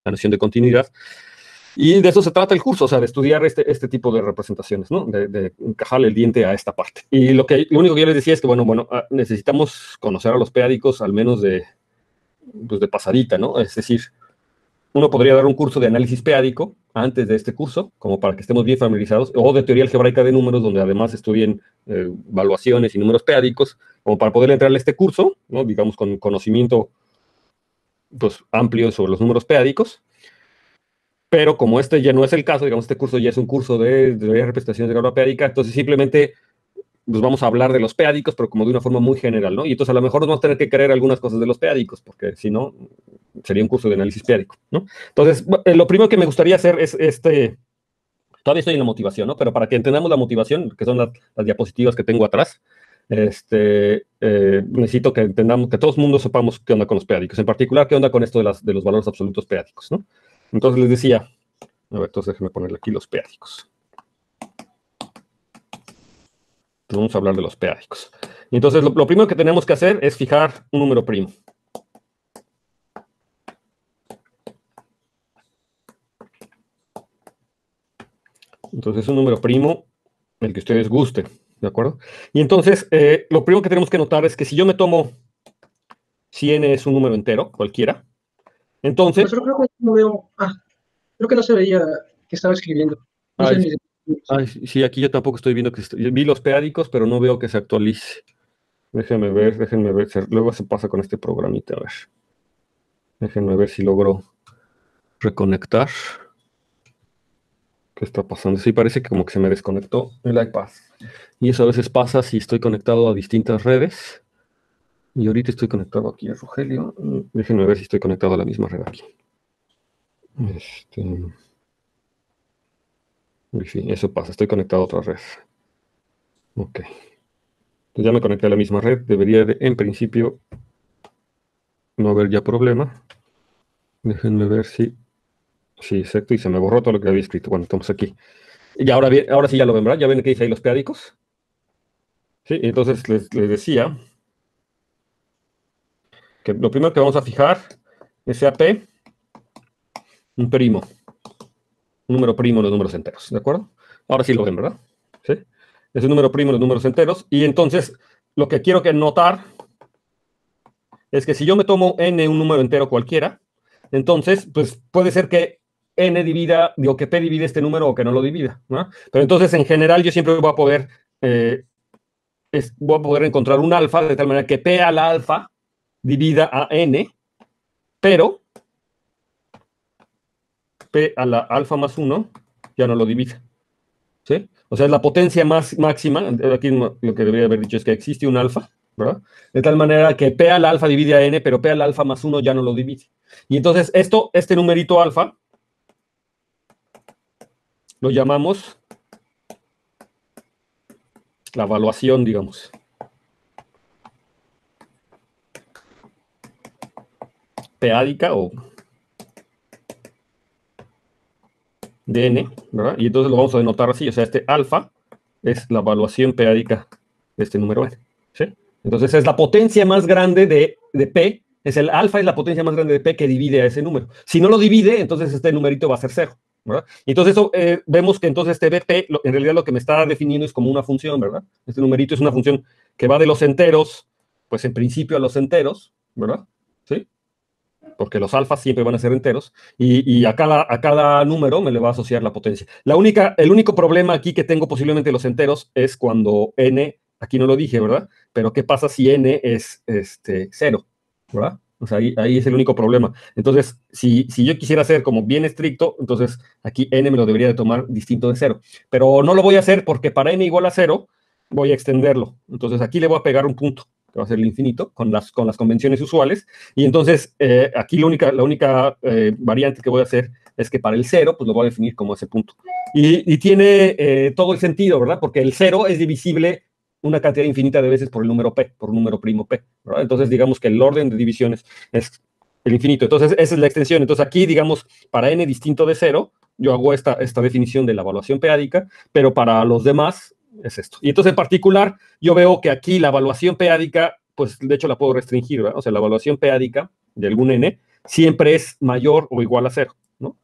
la noción de continuidad. Y de eso se trata el curso, o sea, de estudiar este tipo de representaciones, ¿no? De encajarle el diente a esta parte. Y lo único que yo les decía es que, bueno, necesitamos conocer a los p-ádicos al menos pues de pasadita, ¿no? Es decir, uno podría dar un curso de análisis p-ádico antes de este curso, como para que estemos bien familiarizados, o de teoría algebraica de números, donde además estudien evaluaciones y números p-ádicos, como para poder entrarle a este curso, ¿no? Digamos, con conocimiento pues, amplio sobre los números p-ádicos. Pero como este ya no es el caso, digamos, este curso ya es un curso de representaciones de grafo p-ádica, entonces simplemente pues vamos a hablar de los p-ádicos, pero como de una forma muy general, ¿no? Y entonces a lo mejor nos vamos a tener que creer algunas cosas de los p-ádicos, porque si no, sería un curso de análisis p-ádico, ¿no? Entonces, lo primero que me gustaría hacer es todavía estoy en la motivación, ¿no? Pero para que entendamos la motivación, que son las diapositivas que tengo atrás, necesito que entendamos, que todo el mundo sepamos qué onda con los p-ádicos, en particular qué onda con esto de los valores absolutos p-ádicos, ¿no? Entonces les decía, a ver, entonces déjenme ponerle aquí los p-ádicos. Vamos a hablar de los p-ádicos. Entonces, lo primero que tenemos que hacer es fijar un número primo. Entonces, un número primo, el que ustedes gusten, ¿de acuerdo? Y entonces, lo primero que tenemos que notar es que si yo me tomo, si n es un número entero, cualquiera, entonces... Pero creo que no veo. Creo que no se veía que estaba escribiendo. No sé sí, aquí yo tampoco estoy viendo vi los p-ádicos, pero no veo que se actualice. Déjenme ver. Luego se pasa con este programita, a ver. Déjenme ver si logro reconectar. ¿Qué está pasando? Sí, parece que como que se me desconectó el iPad. Y eso a veces pasa si estoy conectado a distintas redes. Y ahorita estoy conectado aquí a Rogelio. Déjenme ver si estoy conectado a la misma red aquí. Sí, eso pasa, estoy conectado a otra red. Ok. Entonces ya me conecté a la misma red. Debería en principio no haber ya problema. Déjenme ver si... Sí, exacto, y se me borró todo lo que había escrito. Bueno, estamos aquí. Y ahora sí ya lo ven, ¿verdad? ¿Ya ven que dice ahí los p-ádicos? Sí, entonces les decía que lo primero que vamos a fijar es AP, un primo, un número primo de los números enteros, ¿de acuerdo? Ahora sí lo ven, ¿verdad? Sí. Es un número primo de los números enteros, y entonces lo que quiero que notar es que si yo me tomo n un número entero cualquiera, entonces, pues puede ser que n divida, digo que p divide este número o que no lo divida, ¿no? Pero entonces, en general, yo siempre voy a poder encontrar un alfa de tal manera que p a la alfa divida a n, pero p a la alfa más 1 ya no lo divide. ¿Sí? O sea, es la potencia máxima. Aquí lo que debería haber dicho es que existe un alfa, ¿verdad? De tal manera que p a la alfa divide a n, pero p a la alfa más 1 ya no lo divide. Y entonces este numerito alfa lo llamamos la evaluación, digamos. P-ádica o de n, ¿verdad? Y entonces lo vamos a denotar así, o sea, este alfa es la evaluación p-ádica de este número n, ¿sí? Entonces es la potencia más grande de p, el alfa es la potencia más grande de p que divide a ese número. Si no lo divide, entonces este numerito va a ser 0, ¿verdad? Y entonces eso, vemos que entonces este bp, en realidad lo que me está definiendo es como una función, ¿verdad? Este numerito es una función que va de los enteros, pues en principio a los enteros, ¿verdad? ¿Sí? Porque los alfas siempre van a ser enteros, y a cada número me le va a asociar la potencia. El único problema aquí que tengo posiblemente los enteros es cuando n, aquí no lo dije, ¿verdad? Pero ¿qué pasa si n es 0? ¿Verdad? O sea, ahí es el único problema. Entonces, si yo quisiera ser como bien estricto, entonces aquí n me lo debería de tomar distinto de 0. Pero no lo voy a hacer porque para n igual a 0 voy a extenderlo. Entonces aquí le voy a pegar un punto, que va a ser el infinito, con las convenciones usuales. Y entonces, aquí la única variante que voy a hacer es que para el 0, pues lo voy a definir como ese punto. Y tiene todo el sentido, ¿verdad? Porque el 0 es divisible una cantidad infinita de veces por el número p, por un número primo p, ¿verdad? Entonces, digamos que el orden de divisiones es el infinito. Entonces, esa es la extensión. Entonces, aquí, digamos, para n distinto de 0, yo hago esta definición de la evaluación p-ádica, pero para los demás es esto. Y entonces, en particular, yo veo que aquí la evaluación p-ádica, pues de hecho la puedo restringir, ¿verdad? O sea, la evaluación p-ádica de algún n siempre es mayor o igual a 0. ¿no?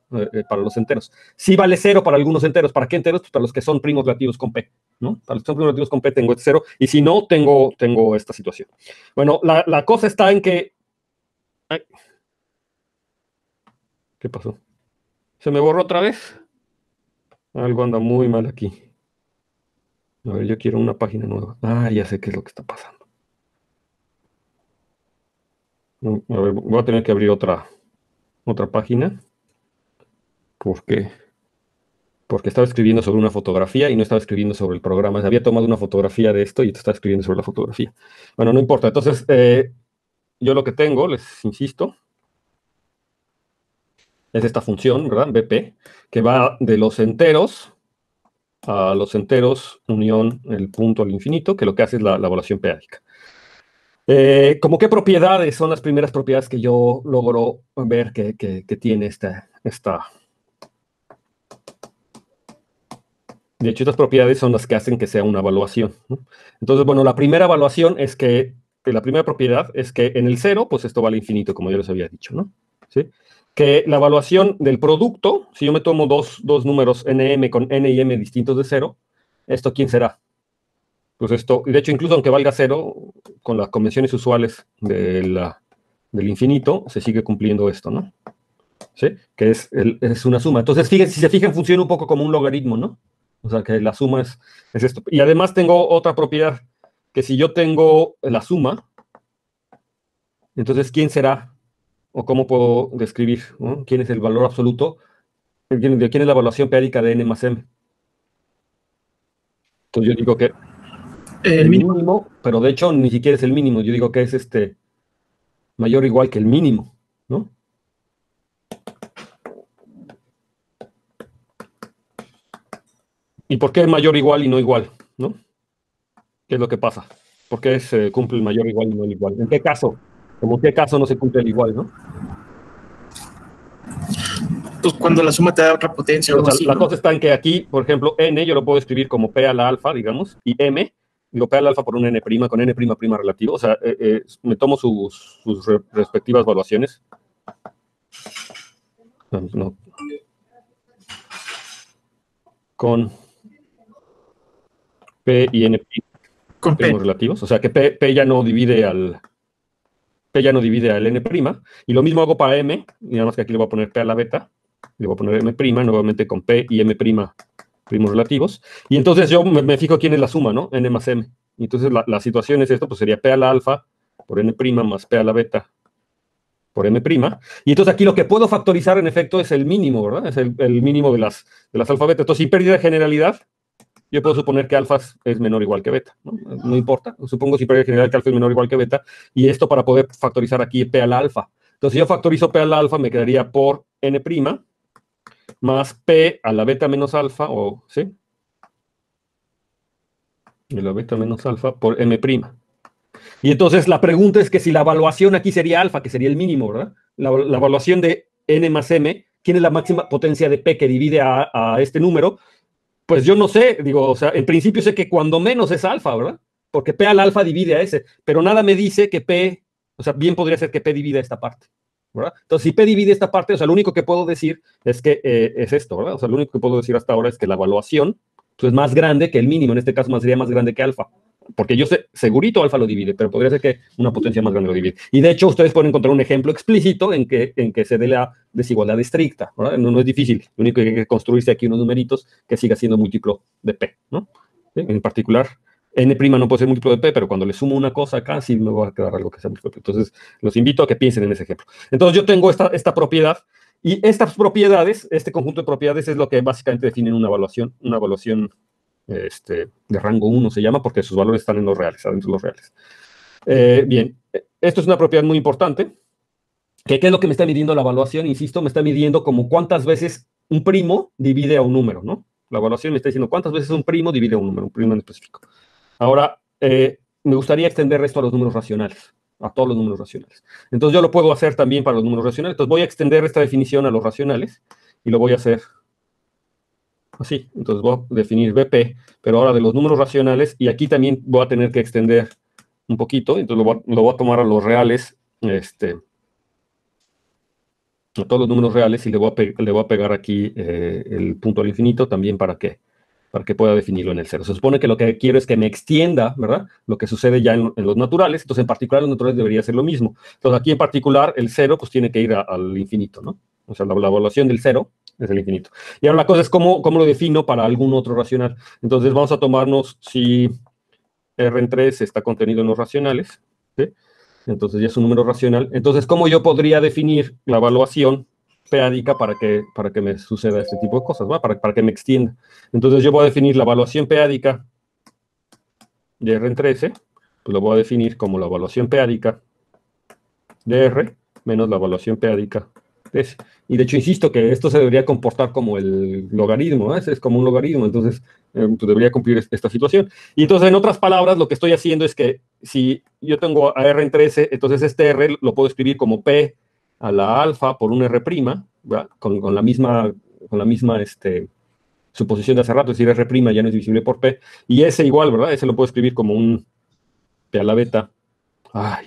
Para los enteros. Sí vale 0 para algunos enteros. ¿Para qué enteros? Pues para los que son primos relativos con P, ¿no? Para los que son primos relativos con P tengo este 0, y si no, tengo esta situación. Bueno, la cosa está en que... Ay, ¿qué pasó? ¿Se me borró otra vez? Algo anda muy mal aquí. A ver, yo quiero una página nueva. Ah, ya sé qué es lo que está pasando. A ver, voy a tener que abrir otra página. ¿Por qué? Porque estaba escribiendo sobre una fotografía y no estaba escribiendo sobre el programa. Había tomado una fotografía de esto y te estaba escribiendo sobre la fotografía. Bueno, no importa. Entonces, yo lo que tengo, les insisto, es esta función, ¿verdad? BP, que va de los enteros a los enteros unión el punto al infinito, que lo que hace es la evaluación periódica. ¿Cómo qué propiedades son las primeras propiedades que yo logro ver que tiene esta? De hecho, estas propiedades son las que hacen que sea una evaluación, ¿no? Entonces, bueno, la primera evaluación es que, la primera propiedad es que en el 0, pues esto vale infinito, como yo les había dicho, ¿no? ¿Sí? Que la evaluación del producto, si yo me tomo dos números nm con n y m distintos de 0, ¿esto quién será? Pues esto, de hecho, incluso aunque valga 0, con las convenciones usuales del infinito, se sigue cumpliendo esto, ¿no? ¿Sí? Que es una suma. Entonces, fíjense, si se fijan, funciona un poco como un logaritmo, ¿no? O sea, que la suma es esto. Y además tengo otra propiedad, que si yo tengo la suma, entonces, ¿quién será? ¿O cómo puedo describir, ¿no? ¿Quién es el valor absoluto? ¿De quién es la evaluación periódica de n más m? Entonces yo digo que El el mínimo. mínimo, pero de hecho ni siquiera es el mínimo. Yo digo que es mayor o igual que el mínimo, ¿no? ¿Y por qué mayor igual y no igual, ¿no? ¿Qué es lo que pasa? ¿Por qué se cumple el mayor igual y no el igual? ¿En qué caso? ¿Cómo en qué caso no se cumple el igual, no? Pues cuando la suma te da otra potencia o O algo sea, así, la ¿no? cosa está en que aquí, por ejemplo, n yo lo puedo escribir como p a la alfa, digamos, y m, digo p a la alfa por un n' con n' relativo. O sea, me tomo sus respectivas evaluaciones. No, con p y n Con P. primos relativos. O sea, que p ya no divide al n', y lo mismo hago para m, y nada más que aquí le voy a poner p a la beta, le voy a poner m', nuevamente con p y m' primos relativos, y entonces yo me fijo quién es la suma, ¿no? N más m. Y entonces la situación es esto, pues sería p a la alfa por n' más p a la beta por m', y entonces aquí lo que puedo factorizar en efecto es el mínimo, ¿verdad? Es el mínimo de las alfa beta. Entonces, sin pérdida de generalidad, yo puedo suponer que alfa es menor o igual que beta, ¿no? No importa, supongo sin pérdida de generalidad que alfa es menor o igual que beta, y esto para poder factorizar aquí p a la alfa. Entonces, si yo factorizo p a la alfa, me quedaría por n' más p a la beta menos alfa, o, ¿sí? Y la beta menos alfa por m'. Y entonces la pregunta es que si la evaluación aquí sería alfa, que sería el mínimo, ¿verdad? La evaluación de n más m, ¿quién es la máxima potencia de p que divide a este número? Pues yo no sé, digo, o sea, en principio sé que cuando menos es alfa, ¿verdad? Porque p al alfa divide a ese, pero nada me dice que p, o sea, bien podría ser que p divide esta parte, ¿verdad? Entonces, si p divide esta parte, o sea, lo único que puedo decir es que es esto, ¿verdad? O sea, lo único que puedo decir hasta ahora es que la evaluación pues, es más grande que el mínimo, en este caso sería más grande que alfa. Porque yo sé, segurito alfa lo divide, pero podría ser que una potencia más grande lo divide. Y de hecho, ustedes pueden encontrar un ejemplo explícito en que se dé la desigualdad estricta, ¿verdad? No es difícil. Lo único que hay que construirse aquí unos numeritos que siga siendo múltiplo de P, ¿no? ¿Sí? En particular, n' no puede ser múltiplo de P, pero cuando le sumo una cosa acá, sí me va a quedar algo que sea múltiplo de P. Entonces, los invito a que piensen en ese ejemplo. Entonces, yo tengo esta propiedad, y estas propiedades, este conjunto de propiedades es lo que básicamente definen una evaluación de rango 1 se llama, porque sus valores están en los reales, adentro de los reales. Bien, esto es una propiedad muy importante, que ¿qué es lo que me está midiendo la evaluación? Insisto, me está midiendo como cuántas veces un primo divide a un número, ¿no? La evaluación me está diciendo cuántas veces un primo divide a un número, un primo en específico. Ahora, me gustaría extender esto a los números racionales, a todos los números racionales. Entonces yo lo puedo hacer también para los números racionales. Entonces voy a extender esta definición a los racionales y lo voy a hacer así. Entonces voy a definir BP, pero ahora de los números racionales, y aquí también voy a tener que extender un poquito, entonces lo voy a tomar a los reales, a todos los números reales y le voy a pegar aquí el punto al infinito también para que pueda definirlo en el cero. Se supone que lo que quiero es que me extienda, ¿verdad? Lo que sucede ya en los naturales. Entonces, en particular, los naturales debería ser lo mismo. Entonces, aquí en particular, el cero, pues tiene que ir al infinito, ¿no? O sea, la evaluación del cero es el infinito. Y ahora la cosa es cómo lo defino para algún otro racional. Entonces, vamos a tomarnos si R en 3 está contenido en los racionales, ¿sí? Entonces ya es un número racional. Entonces, ¿cómo yo podría definir la evaluación p-ádica para que me suceda este tipo de cosas, ¿va? Para que me extienda? Entonces yo voy a definir la evaluación p-ádica de R en 13, pues lo voy a definir como la evaluación p-ádica de R menos la evaluación p-ádica de S. Y de hecho, insisto que esto se debería comportar como el logaritmo, ¿eh? Es como un logaritmo, entonces pues debería cumplir esta situación. Y entonces, en otras palabras, lo que estoy haciendo es que si yo tengo a R en 13, entonces este R lo puedo escribir como P a la alfa por un R', ¿verdad? Con la misma suposición de hace rato, es decir, R' ya no es divisible por P. Y S igual, ¿verdad? Ese lo puedo escribir como un P a la beta. Ay,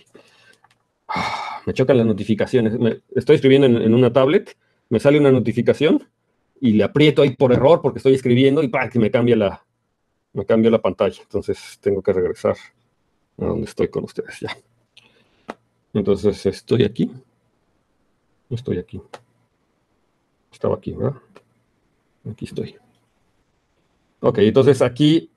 me chocan las notificaciones. Estoy escribiendo en una tablet, me sale una notificación y le aprieto ahí por error porque estoy escribiendo y ¡pam! Que me cambia la pantalla. Entonces tengo que regresar a donde estoy con ustedes ya. Entonces estoy aquí. Estoy aquí. Estaba aquí, ¿verdad? Aquí estoy. Ok, entonces aquí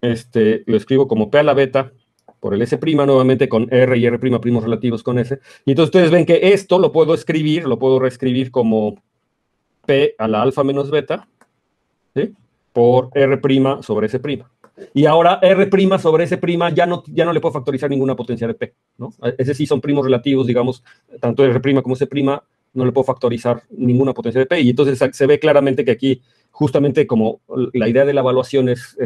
lo escribo como P a la beta por el S' nuevamente con R y R' primos relativos con S. Y entonces ustedes ven que esto lo puedo reescribir como P a la alfa menos beta, ¿sí? Por R' sobre S'. Y ahora R' sobre S' ya no le puedo factorizar ninguna potencia de P, ¿no? Ese sí son primos relativos, digamos, tanto R' como S', no le puedo factorizar ninguna potencia de P. Y entonces se ve claramente que aquí, justamente como la idea de la evaluación es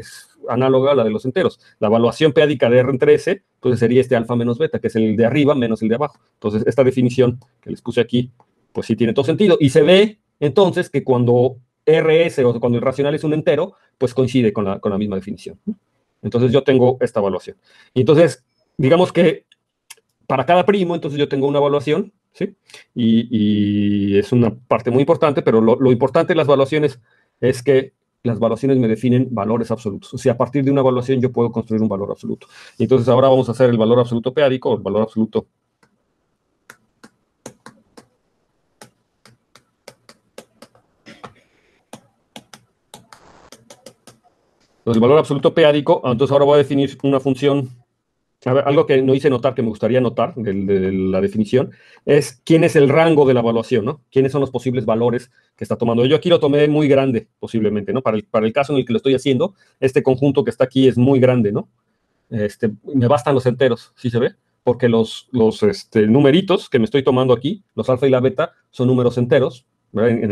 análoga a la de los enteros. La evaluación p-ádica de R entre S, entonces sería este alfa menos beta, que es el de arriba menos el de abajo. Entonces, esta definición que les puse aquí, pues sí tiene todo sentido. Y se ve, entonces, que cuando RS o cuando el racional es un entero, pues coincide con la misma definición. Entonces, yo tengo esta evaluación. Y entonces, digamos que para cada primo, entonces yo tengo una evaluación, ¿sí? Y es una parte muy importante, pero lo importante de las evaluaciones es que las evaluaciones me definen valores absolutos. O sea, a partir de una evaluación yo puedo construir un valor absoluto. Y entonces ahora vamos a hacer el valor absoluto p-ádico, o el valor absoluto. Entonces, el valor absoluto p-ádico, entonces ahora voy a definir una función. A ver, algo que no hice notar, que me gustaría notar de la definición, es quién es el rango de la evaluación, ¿no? ¿Quiénes son los posibles valores que está tomando? Yo aquí lo tomé muy grande, posiblemente, ¿no? Para el caso en el que lo estoy haciendo, este conjunto que está aquí es muy grande, ¿no? Me bastan los enteros, ¿sí se ve? Porque los numeritos que me estoy tomando aquí, los alfa y la beta, son números enteros, ¿verdad?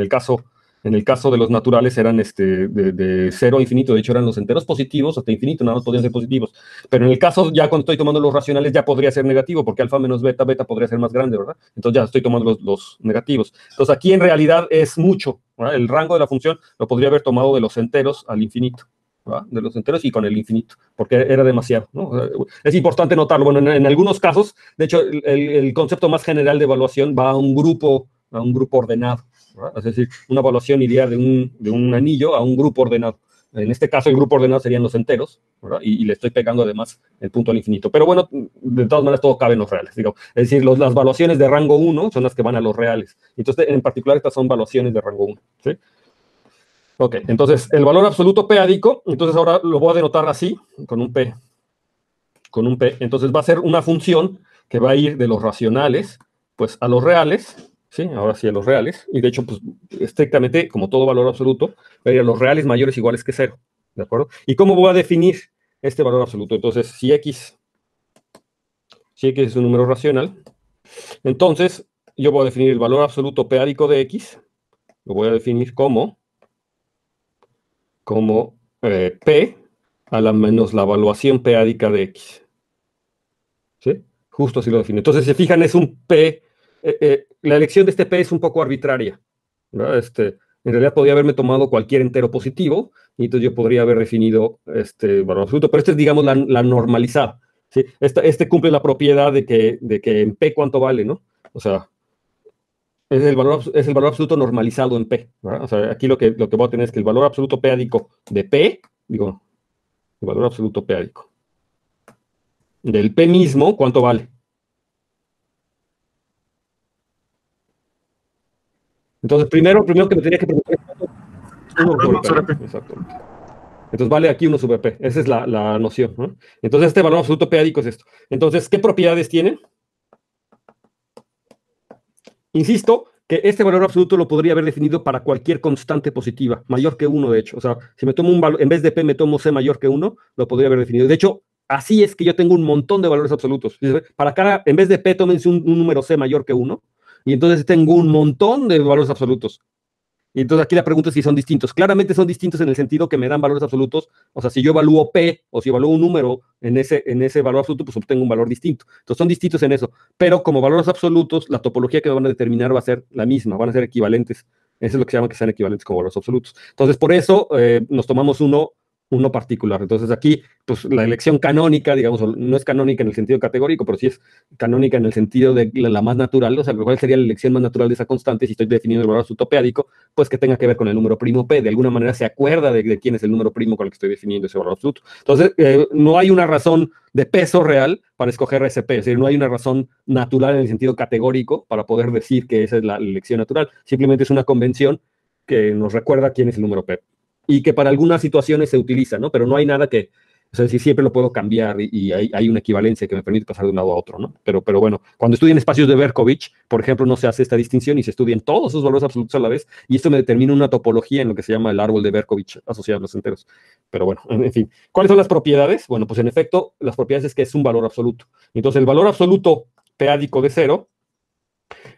En el caso de los naturales eran de 0 a infinito, de hecho eran los enteros positivos hasta infinito, nada más podían ser positivos. Pero en el caso, ya cuando estoy tomando los racionales, ya podría ser negativo, porque alfa menos beta, beta podría ser más grande, ¿verdad? Entonces ya estoy tomando los negativos. Entonces aquí en realidad es mucho, ¿verdad? El rango de la función lo podría haber tomado de los enteros al infinito, ¿verdad? De los enteros y con el infinito, porque era demasiado, ¿no? Es importante notarlo. Bueno, en algunos casos, de hecho, el concepto más general de evaluación va a un grupo ordenado, ¿verdad? Es decir, una evaluación iría de un anillo a un grupo ordenado. En este caso, el grupo ordenado serían los enteros, ¿verdad? Y le estoy pegando además el punto al infinito. Pero bueno, de todas maneras, todo cabe en los reales. Digo. Es decir, las evaluaciones de rango 1 son las que van a los reales. Entonces, en particular, estas son evaluaciones de rango 1. ¿Sí? Ok, entonces, el valor absoluto p-ádico, entonces ahora lo voy a denotar así, con un P. Entonces, va a ser una función que va a ir de los racionales, pues, a los reales, ¿sí? Ahora sí a los reales. Y de hecho, pues, estrictamente, como todo valor absoluto, va a ir a los reales mayores iguales que 0, ¿de acuerdo? ¿Y cómo voy a definir este valor absoluto? Entonces, si x es un número racional, entonces yo voy a definir el valor absoluto p-ádico de x, lo voy a definir como P a la menos la evaluación p-ádica de x. ¿Sí? Justo así lo define. Entonces, si se fijan, es un P. La elección de este P es un poco arbitraria, ¿verdad? En realidad podría haberme tomado cualquier entero positivo, y entonces yo podría haber definido este valor absoluto, pero este es, digamos, la normalizada. ¿Sí? Este cumple la propiedad de que en P cuánto vale, ¿no? O sea, es el valor absoluto normalizado en P, ¿verdad? O sea, aquí lo que voy a tener es que el valor absoluto p-ádico de P, digo, el valor absoluto p-ádico del P mismo, ¿cuánto vale? Entonces, primero que me tenía que preguntar es 1 sobre P, ¿no? Exactamente. Entonces vale aquí 1 sobre P. Esa es la noción, ¿no? Entonces este valor absoluto p-ádico es esto. Entonces, ¿qué propiedades tiene? Insisto que este valor absoluto lo podría haber definido para cualquier constante positiva, mayor que 1, de hecho. O sea, si me tomo un valor, en vez de P me tomo C mayor que 1, lo podría haber definido. De hecho, así es que yo tengo un montón de valores absolutos. Para cada, en vez de P, tómense un número C mayor que 1, y entonces tengo un montón de valores absolutos. Y entonces aquí la pregunta es si son distintos. Claramente son distintos en el sentido que me dan valores absolutos. O sea, si yo evalúo P o si evalúo un número en ese valor absoluto, pues obtengo un valor distinto. Entonces son distintos en eso. Pero como valores absolutos, la topología que van a determinar va a ser la misma, van a ser equivalentes. Eso es lo que se llama que sean equivalentes como valores absolutos. Entonces, por eso nos tomamos uno particular. Entonces aquí, pues la elección canónica, digamos, no es canónica en el sentido categórico, pero sí es canónica en el sentido de la más natural, o sea, ¿cuál sería la elección más natural de esa constante si estoy definiendo el valor absoluto p-ádico? Pues que tenga que ver con el número primo P, de alguna manera se acuerda de quién es el número primo con el que estoy definiendo ese valor absoluto. Entonces, no hay una razón de peso real para escoger ese P, es decir, no hay una razón natural en el sentido categórico para poder decir que esa es la elección natural, simplemente es una convención que nos recuerda quién es el número P y que para algunas situaciones se utiliza, ¿no? Pero no hay nada que, o sea, si siempre lo puedo cambiar y hay una equivalencia que me permite pasar de un lado a otro, ¿no? Pero bueno, cuando estudian espacios de Berkovich, por ejemplo, no se hace esta distinción y se estudian todos esos valores absolutos a la vez, y esto me determina una topología en lo que se llama el árbol de Berkovich asociado a los enteros. Pero bueno, en fin. ¿Cuáles son las propiedades? Bueno, pues en efecto, las propiedades es que es un valor absoluto. Entonces, el valor absoluto p-ádico de 0,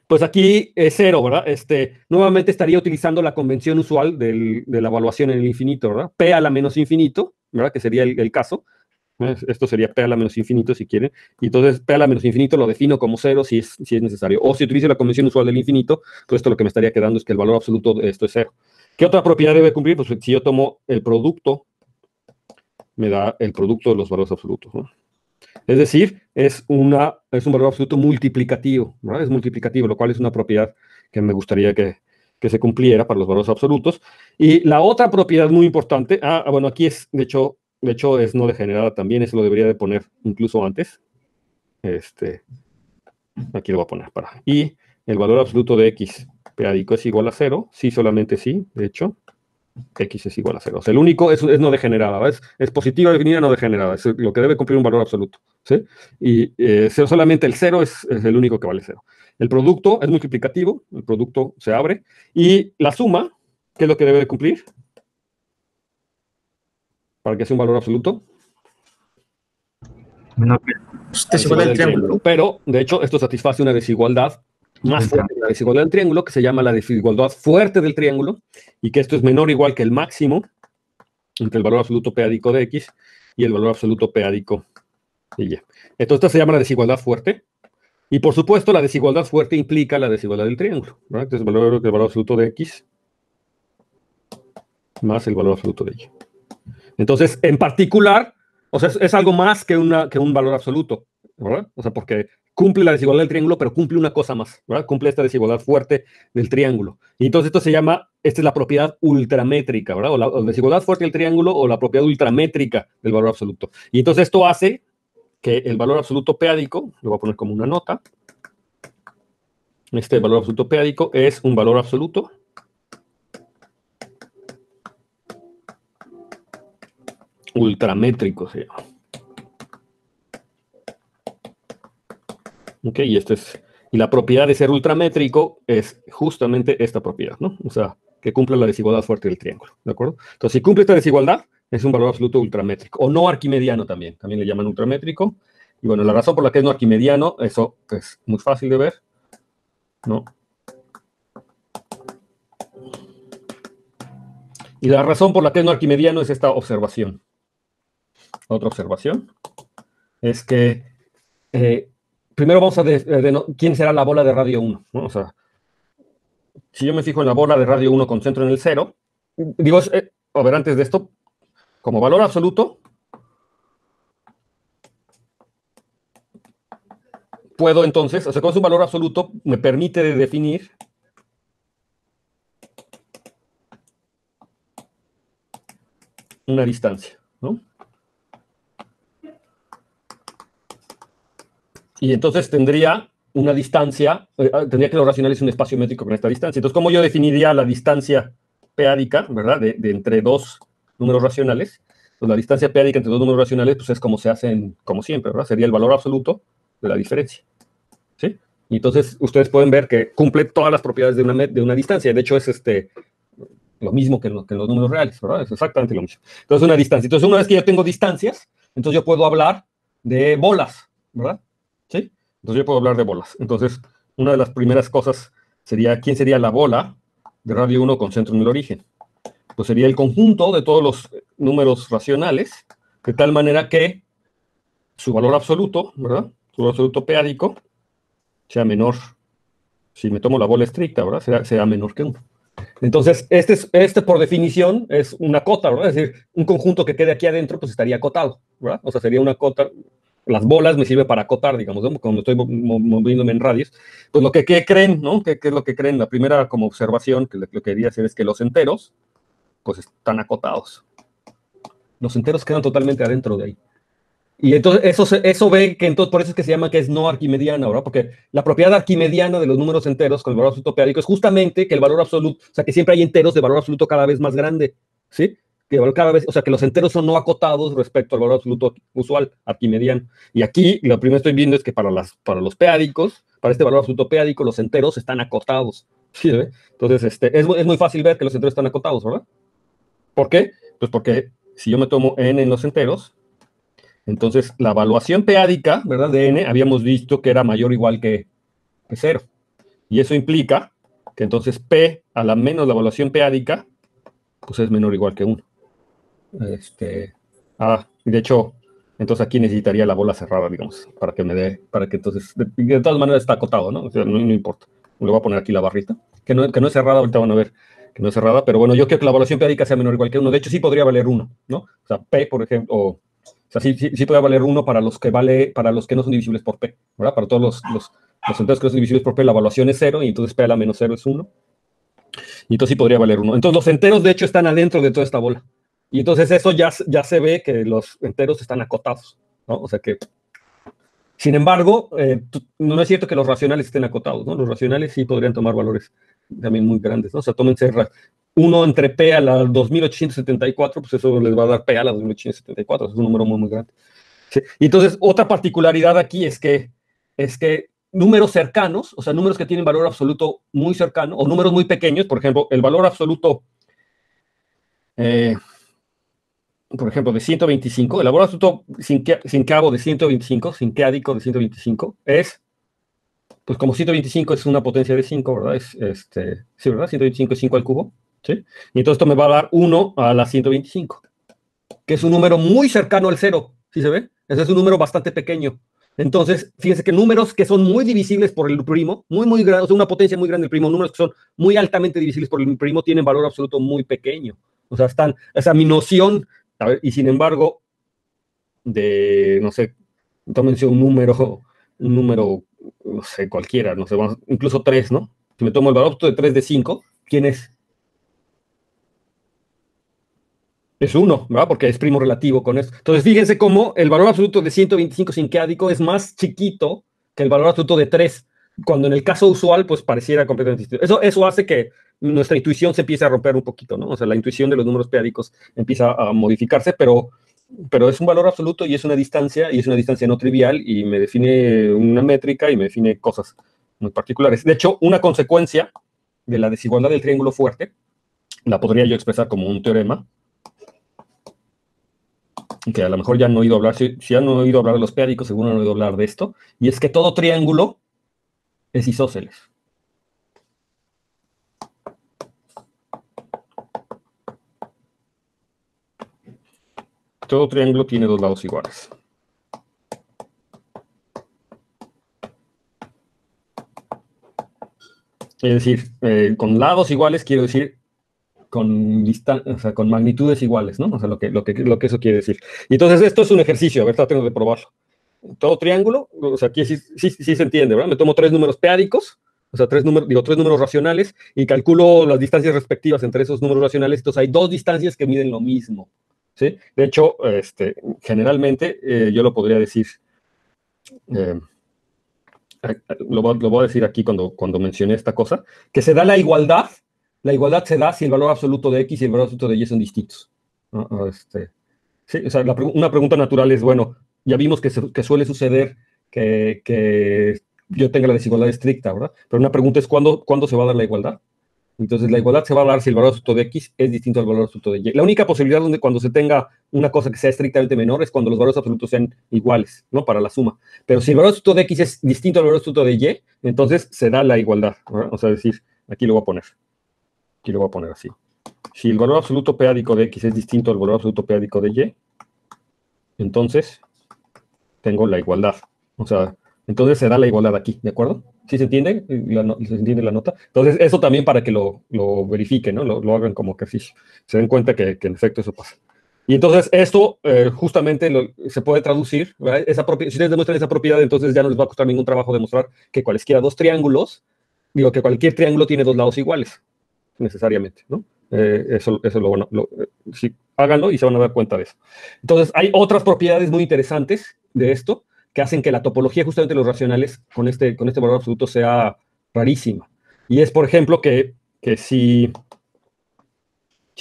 pues aquí es 0, ¿verdad? Nuevamente estaría utilizando la convención usual de la evaluación en el infinito, ¿verdad? P a la menos infinito, ¿verdad? Que sería el caso. Esto sería P a la menos infinito si quieren. Y entonces P a la menos infinito lo defino como 0 si es necesario. O si utilizo la convención usual del infinito, pues esto lo que me estaría quedando es que el valor absoluto de esto es 0. ¿Qué otra propiedad debe cumplir? Pues si yo tomo el producto, me da el producto de los valores absolutos, ¿no? Es decir, es un valor absoluto multiplicativo, ¿verdad? Es multiplicativo, lo cual es una propiedad que me gustaría que se cumpliera para los valores absolutos. Y la otra propiedad muy importante, bueno, aquí es, de hecho es no degenerada también, eso lo debería de poner incluso antes. Aquí lo voy a poner para. Y el valor absoluto de x p-ádico es igual a 0, sí, solamente sí, de hecho. X es igual a 0. O sea, el único es no degenerada, ¿ves? Es positiva definida, no degenerada. Es lo que debe cumplir un valor absoluto, ¿sí? Y solamente el 0 es el único que vale 0. El producto es multiplicativo, el producto se abre. Y la suma, ¿qué es lo que debe de cumplir? Para que sea un valor absoluto. No, desigualdad del triángulo. Pero, de hecho, esto satisface una desigualdad más fuerte de la desigualdad del triángulo, que se llama la desigualdad fuerte del triángulo, y que esto es menor o igual que el máximo entre el valor absoluto p-ádico de x y el valor absoluto p-ádico de y. Entonces, esta se llama la desigualdad fuerte. Y por supuesto, la desigualdad fuerte implica la desigualdad del triángulo, ¿verdad? Entonces, el valor absoluto de x más el valor absoluto de y. Entonces, en particular, o sea, es algo más que un valor absoluto, ¿verdad? O sea, porque cumple la desigualdad del triángulo, pero cumple una cosa más, ¿verdad? Cumple esta desigualdad fuerte del triángulo. Y entonces esto se llama, esta es la propiedad ultramétrica, ¿verdad? O la desigualdad fuerte del triángulo o la propiedad ultramétrica del valor absoluto. Y entonces esto hace que el valor absoluto p-ádico, lo voy a poner como una nota, este valor absoluto p-ádico es un valor absoluto ultramétrico, se llama. Ok, y la propiedad de ser ultramétrico es justamente esta propiedad, ¿no? O sea, que cumple la desigualdad fuerte del triángulo, ¿de acuerdo? Entonces, si cumple esta desigualdad, es un valor absoluto ultramétrico, o no arquimediano también le llaman ultramétrico. Y bueno, la razón por la que es no arquimediano, eso es muy fácil de ver, ¿no? Y la razón por la que es no arquimediano es esta observación. Otra observación es que primero vamos a quién será la bola de radio 1, ¿no? O sea, si yo me fijo en la bola de radio 1 con centro en el 0, digo, a ver, antes de esto, como valor absoluto, puedo entonces, o sea, como es un valor absoluto, me permite definir una distancia, ¿no? Y entonces tendría una distancia, tendría que los racionales un espacio métrico con esta distancia. Entonces, ¿cómo yo definiría la distancia p-ádica, ¿verdad? De entre dos números racionales. Pues la distancia p-ádica entre dos números racionales, pues es como se hacen, como siempre, ¿verdad? Sería el valor absoluto de la diferencia, ¿sí? Y entonces, ustedes pueden ver que cumple todas las propiedades de una distancia. De hecho, es lo mismo que en los números reales, ¿verdad? Es exactamente lo mismo. Entonces, una distancia. Entonces, una vez que yo tengo distancias, entonces yo puedo hablar de bolas, ¿verdad? ¿Sí? Entonces yo puedo hablar de bolas. Entonces, una de las primeras cosas sería, ¿quién sería la bola de radio 1 con centro en el origen? Pues sería el conjunto de todos los números racionales, de tal manera que su valor absoluto, ¿verdad? Su valor absoluto p-ádico sea menor, si me tomo la bola estricta, ¿verdad? Sea menor que 1. Entonces, este por definición es una cota, ¿verdad? Es decir, un conjunto que quede aquí adentro, pues estaría acotado, ¿verdad? O sea, sería una cota. Las bolas me sirven para acotar, digamos, ¿no? Cuando estoy moviéndome en radios. Pues lo que creen, ¿no? ¿Qué es lo que creen? La primera como observación que lo que quería hacer es que los enteros, pues están acotados. Los enteros quedan totalmente adentro de ahí. Y entonces eso ve que entonces por eso es que se llama que es no arquimediana, ¿verdad? Porque la propiedad arquimediana de los números enteros con el valor absoluto p-ádico es justamente que el valor absoluto, o sea, que siempre hay enteros de valor absoluto cada vez más grande, ¿sí? Que cada vez, o sea, que los enteros son no acotados respecto al valor absoluto usual, arquimediano. Y aquí lo primero que estoy viendo es que para los p-ádicos, para este valor absoluto p-ádico, los enteros están acotados, ¿sí? ¿Ve? Entonces, es muy fácil ver que los enteros están acotados, ¿verdad? ¿Por qué? Pues porque si yo me tomo n en los enteros, entonces, la evaluación p-ádica, ¿verdad? De n, habíamos visto que era mayor o igual que 0. Y eso implica que entonces p a la menos la evaluación p-ádica, pues es menor o igual que 1. De hecho, entonces aquí necesitaría la bola cerrada, digamos, para que me dé, para que entonces, de todas maneras está acotado, ¿no? O sea, no importa. Le voy a poner aquí la barrita, que no es cerrada, ahorita van a ver que no es cerrada, pero bueno, yo quiero que la evaluación p-ádica sea menor o igual que 1. De hecho, sí podría valer 1, ¿no? O sea, p, por ejemplo, o sea, sí puede valer 1 para los que no son divisibles por p, ¿verdad? Para todos los enteros que no son divisibles por p, la evaluación es 0, y entonces p a la menos 0 es 1. Y entonces sí podría valer 1. Entonces los enteros, de hecho, están adentro de toda esta bola. Y entonces eso ya se ve que los enteros están acotados, ¿no? O sea que, sin embargo, no es cierto que los racionales estén acotados, ¿no? Los racionales sí podrían tomar valores también muy grandes, ¿no? O sea, tómense 1 entre p a la 2874, pues eso les va a dar p a la 2874, es un número muy, muy grande. ¿Sí? Y entonces, otra particularidad aquí es que números cercanos, o sea, números que tienen valor absoluto muy cercano, o números muy pequeños, por ejemplo, el valor absoluto, por ejemplo, de 125, el valor absoluto sin cabo de 125, sin k-ádico de 125, es, pues como 125 es una potencia de 5, ¿verdad? Sí, ¿verdad? 125 es 5 al cubo, ¿sí? Y entonces esto me va a dar 1 a la 125, que es un número muy cercano al 0, ¿sí se ve? Ese es un número bastante pequeño. Entonces, fíjense que números que son muy divisibles por el primo, muy grande, o sea, una potencia muy grande del primo, números que son muy altamente divisibles por el primo, tienen valor absoluto muy pequeño. O sea, mi noción, a ver, y sin embargo, no sé, tómense un número, no sé, cualquiera, no sé, incluso 3, ¿no? Si me tomo el valor absoluto de 3 de 5, ¿quién es? Es 1, ¿verdad? Porque es primo relativo con esto. Entonces, fíjense cómo el valor absoluto de 125 sin k-ádico es más chiquito que el valor absoluto de 3, cuando en el caso usual, pues pareciera completamente distinto. Eso hace que nuestra intuición se empiece a romper un poquito, ¿no? O sea, la intuición de los números p-ádicos empieza a modificarse, pero es un valor absoluto y es una distancia no trivial, y me define una métrica y me define cosas muy particulares. De hecho, una consecuencia de la desigualdad del triángulo fuerte la podría yo expresar como un teorema, que a lo mejor ya han oído hablar, si han oído hablar de los p-ádicos, seguro han oído hablar de esto, y es que todo triángulo es isósceles. Todo triángulo tiene dos lados iguales. Es decir, con lados iguales quiero decir o sea, con magnitudes iguales, ¿no? O sea, lo que eso quiere decir. Y entonces esto es un ejercicio, a ver, tengo que probarlo. Todo triángulo, o sea, aquí sí se entiende, ¿verdad? Me tomo 3 números p-ádicos, o sea, 3 números racionales, y calculo las distancias respectivas entre esos números racionales. Entonces hay 2 distancias que miden lo mismo. ¿sí? De hecho, generalmente yo lo podría decir, eh, lo voy a decir aquí cuando mencioné esta cosa, que se da la igualdad se da si el valor absoluto de X y el valor absoluto de Y son distintos. ¿No? Sí, o sea, una pregunta natural es, bueno, ya vimos que suele suceder que yo tenga la desigualdad estricta, ¿verdad? Pero una pregunta es, ¿cuándo se va a dar la igualdad? Entonces, la igualdad se va a dar si el valor absoluto de X es distinto al valor absoluto de Y. La única posibilidad cuando se tenga una cosa que sea estrictamente menor es cuando los valores absolutos sean iguales, ¿no? Para la suma. Pero si el valor absoluto de X es distinto al valor absoluto de Y, entonces se da la igualdad, ¿verdad? O sea, decir, aquí lo voy a poner. Aquí lo voy a poner así. Si el valor absoluto p-ádico de X es distinto al valor absoluto p-ádico de Y, entonces tengo la igualdad. O sea, entonces se da la igualdad aquí, ¿de acuerdo? ¿Sí se entiende? ¿Se entiende la nota? Entonces, eso también para que lo verifiquen, ¿no? Lo hagan como ejercicio. Se den cuenta que en efecto eso pasa. Y entonces esto justamente se puede traducir, ¿verdad? Si ustedes demuestran esa propiedad, entonces ya no les va a costar ningún trabajo demostrar que cualesquiera dos triángulos, digo que cualquier triángulo tiene dos lados iguales, necesariamente, ¿no? Eso lo van sí, háganlo y se van a dar cuenta de eso. Entonces, hay otras propiedades muy interesantes de esto que hacen que la topología justamente de los racionales con este valor absoluto sea rarísima. Y es, por ejemplo, que si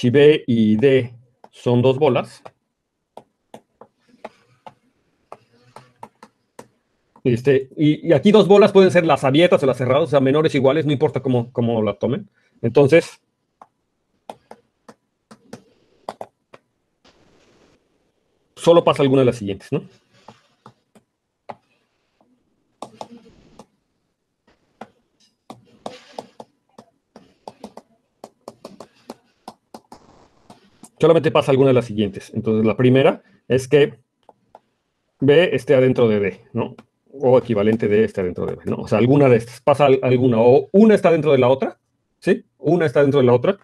B y D son dos bolas, y aquí dos bolas pueden ser las abiertas o las cerradas, o sea, menores o iguales, no importa cómo la tomen. Entonces, solo pasa alguna de las siguientes, ¿no? Solamente pasa alguna de las siguientes. Entonces, la primera es que B esté adentro de D, ¿no? O equivalente de esté adentro de B, ¿no? O sea, alguna de estas. Pasa alguna. O una está dentro de la otra, ¿sí? Una está dentro de la otra.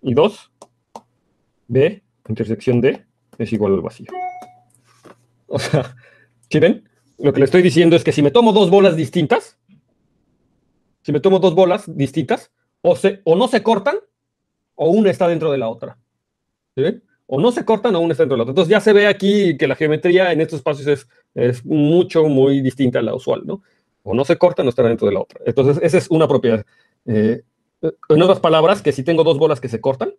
Y dos, B, intersección D, es igual al vacío. O sea, ¿sí ven? Lo que le estoy diciendo es que si me tomo dos bolas distintas, o no se cortan, o una está dentro de la otra. ¿Sí ven? O no se cortan o una está dentro de la otra. Entonces ya se ve aquí que la geometría en estos espacios es muy distinta a la usual, ¿no? O no se cortan o están dentro de la otra. Entonces esa es una propiedad. En otras palabras, que si tengo dos bolas que se cortan,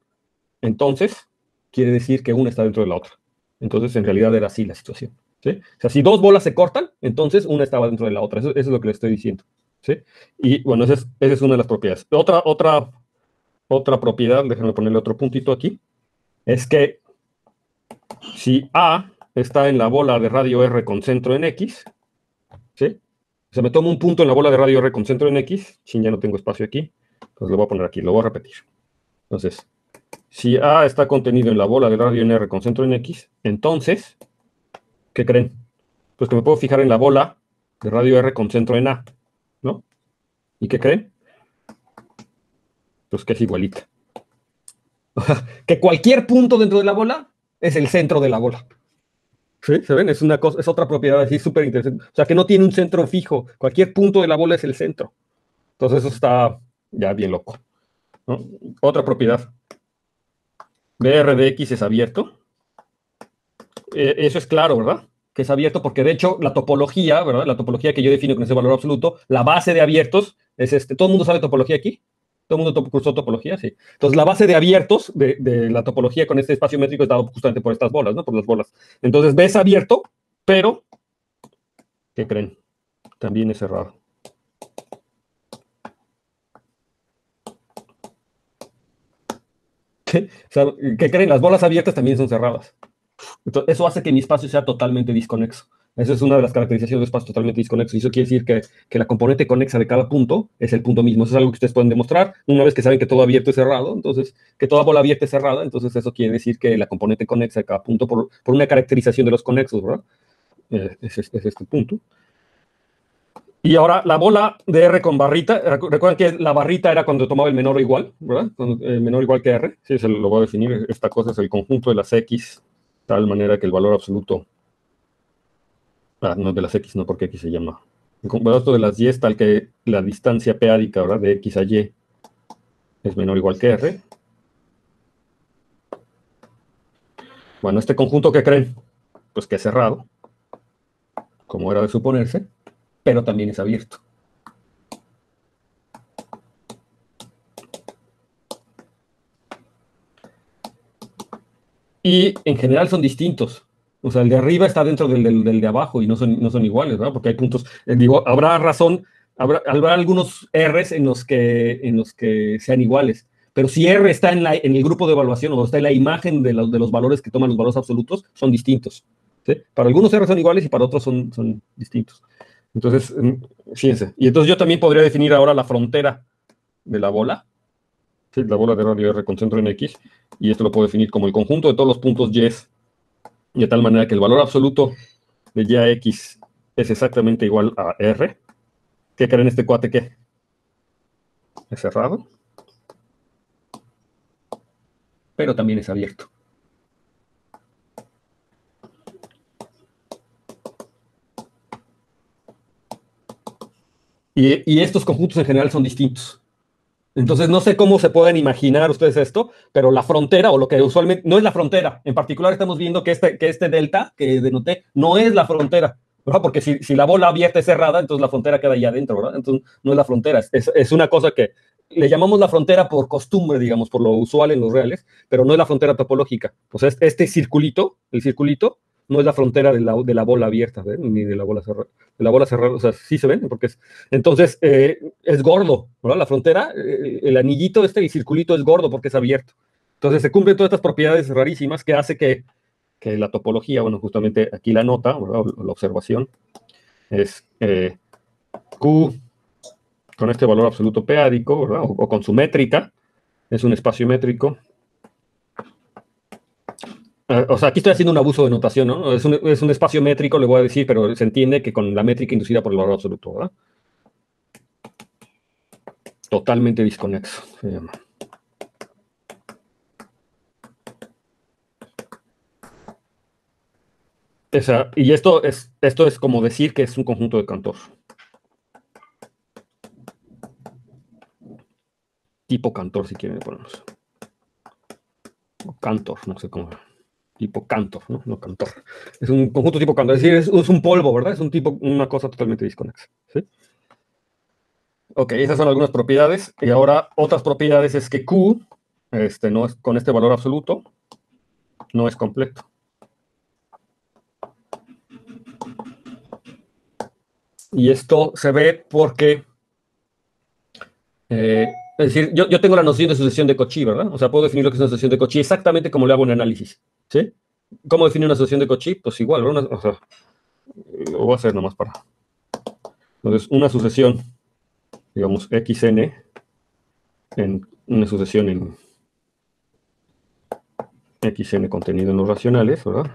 entonces quiere decir que una está dentro de la otra. Entonces en realidad era así la situación. ¿Sí? O sea, si dos bolas se cortan, entonces una estaba dentro de la otra. Eso es lo que le estoy diciendo. ¿Sí? Y bueno, esa es una de las propiedades. Otra propiedad, déjenme ponerle otro puntito aquí, es que si A está en la bola de radio R con centro en X, ¿sí? O sea, me tomo un punto en la bola de radio R con centro en X, sin ya no tengo espacio aquí, pues lo voy a poner aquí, lo voy a repetir. Entonces, si A está contenido en la bola de radio en R con centro en X, entonces, ¿qué creen? Pues que me puedo fijar en la bola de radio R con centro en A, ¿no? ¿Y qué creen? Pues que es igualita. Que cualquier punto dentro de la bola es el centro de la bola. ¿Sí? ¿Se ven? Es otra propiedad así súper interesante. O sea, que no tiene un centro fijo. Cualquier punto de la bola es el centro. Entonces eso está ya bien loco, ¿no? Otra propiedad. BR de X es abierto. Eso es claro, ¿verdad? Que es abierto porque de hecho la topología, ¿verdad? La topología que yo defino con ese valor absoluto, la base de abiertos es este. ¿Todo el mundo sabe topología aquí? ¿Todo el mundo cursó topología? Sí. Entonces la base de abiertos de la topología con este espacio métrico es dado justamente por estas bolas, ¿no? Por las bolas. Entonces B es abierto, pero ¿qué creen? También es cerrado. O sea, ¿qué creen? Las bolas abiertas también son cerradas. Entonces, eso hace que mi espacio sea totalmente disconexo. Esa es una de las caracterizaciones de espacio totalmente disconexo. Y eso quiere decir que la componente conexa de cada punto es el punto mismo. Eso es algo que ustedes pueden demostrar una vez que saben que todo abierto es cerrado. Entonces, que toda bola abierta es cerrada. Entonces, eso quiere decir que la componente conexa de cada punto, por una caracterización de los conexos, ¿verdad? Es este punto. Y ahora la bola de R con barrita, recuerden que la barrita era cuando tomaba el menor o igual, ¿verdad? El menor o igual que R, sí, se lo voy a definir. Esta cosa es el conjunto de las X, tal manera que el valor absoluto, no de las X, no porque X se llama. El valor absoluto de las Y es tal que la distancia p-ádica, ¿verdad? De X a Y es menor o igual que R. Bueno, este conjunto, ¿qué creen? Pues que es cerrado, como era de suponerse, pero también es abierto. Y en general son distintos. O sea, el de arriba está dentro del de abajo y no son iguales, ¿verdad? Porque hay puntos, digo, habrá razón, habrá algunos R's en los que sean iguales. Pero si R está en el grupo de evaluación o está en la imagen de los valores que toman los valores absolutos, son distintos. ¿Sí? Para algunos R son iguales y para otros son distintos. Entonces, fíjense. Y entonces yo también podría definir ahora la frontera de la bola. ¿Sí? La bola de radio R con centro en X. Y esto lo puedo definir como el conjunto de todos los puntos Y, de tal manera que el valor absoluto de YX es exactamente igual a R. ¿Qué creen este cuate qué? Es cerrado, pero también es abierto. Y estos conjuntos en general son distintos. Entonces, no sé cómo se pueden imaginar ustedes esto, pero la frontera, o lo que usualmente, no es la frontera. En particular estamos viendo que este delta que denoté no es la frontera, ¿verdad? Porque si la bola abierta es cerrada, entonces la frontera queda ahí adentro, ¿verdad? Entonces, no es la frontera, es una cosa que le llamamos la frontera por costumbre, digamos, por lo usual en los reales, pero no es la frontera topológica. O sea, este circulito, el circulito, no es la frontera de la bola abierta, ¿ven? Ni de la bola cerrada. De la bola cerrada, o sea, sí se ven, porque es. Entonces, es gordo, ¿verdad? La frontera, el anillito el circulito es gordo porque es abierto. Entonces, se cumplen todas estas propiedades rarísimas que hace que la topología, bueno, justamente aquí la nota, ¿verdad? O la observación, es Q con este valor absoluto p-ádico, ¿verdad? O con su métrica, es un espacio métrico. O sea, aquí estoy haciendo un abuso de notación, ¿no? Es un espacio métrico, le voy a decir, pero se entiende que con la métrica inducida por el valor absoluto, ¿verdad? Totalmente desconexo, se llama. Y esto es como decir que es un conjunto de Cantor. Tipo Cantor, si quieren ponernos. O Cantor, no sé cómo. Tipo Cantor, ¿no? No Cantor. Es un conjunto tipo Cantor. Es decir, es un polvo, ¿verdad? Es un tipo, una cosa totalmente desconexa. ¿Sí? Ok, esas son algunas propiedades. Y ahora otras propiedades es que Q, no es, con este valor absoluto, no es completo. Y esto se ve porque es decir, yo tengo la noción de sucesión de Cauchy, ¿verdad? O sea, puedo definir lo que es una sucesión de Cauchy exactamente como le hago un análisis. ¿Sí? ¿Cómo definir una sucesión de Cauchy? Pues igual, ¿verdad? O sea, lo voy a hacer nomás para. Entonces, una sucesión, digamos, xn, en una sucesión en xn contenido en los racionales, ¿verdad?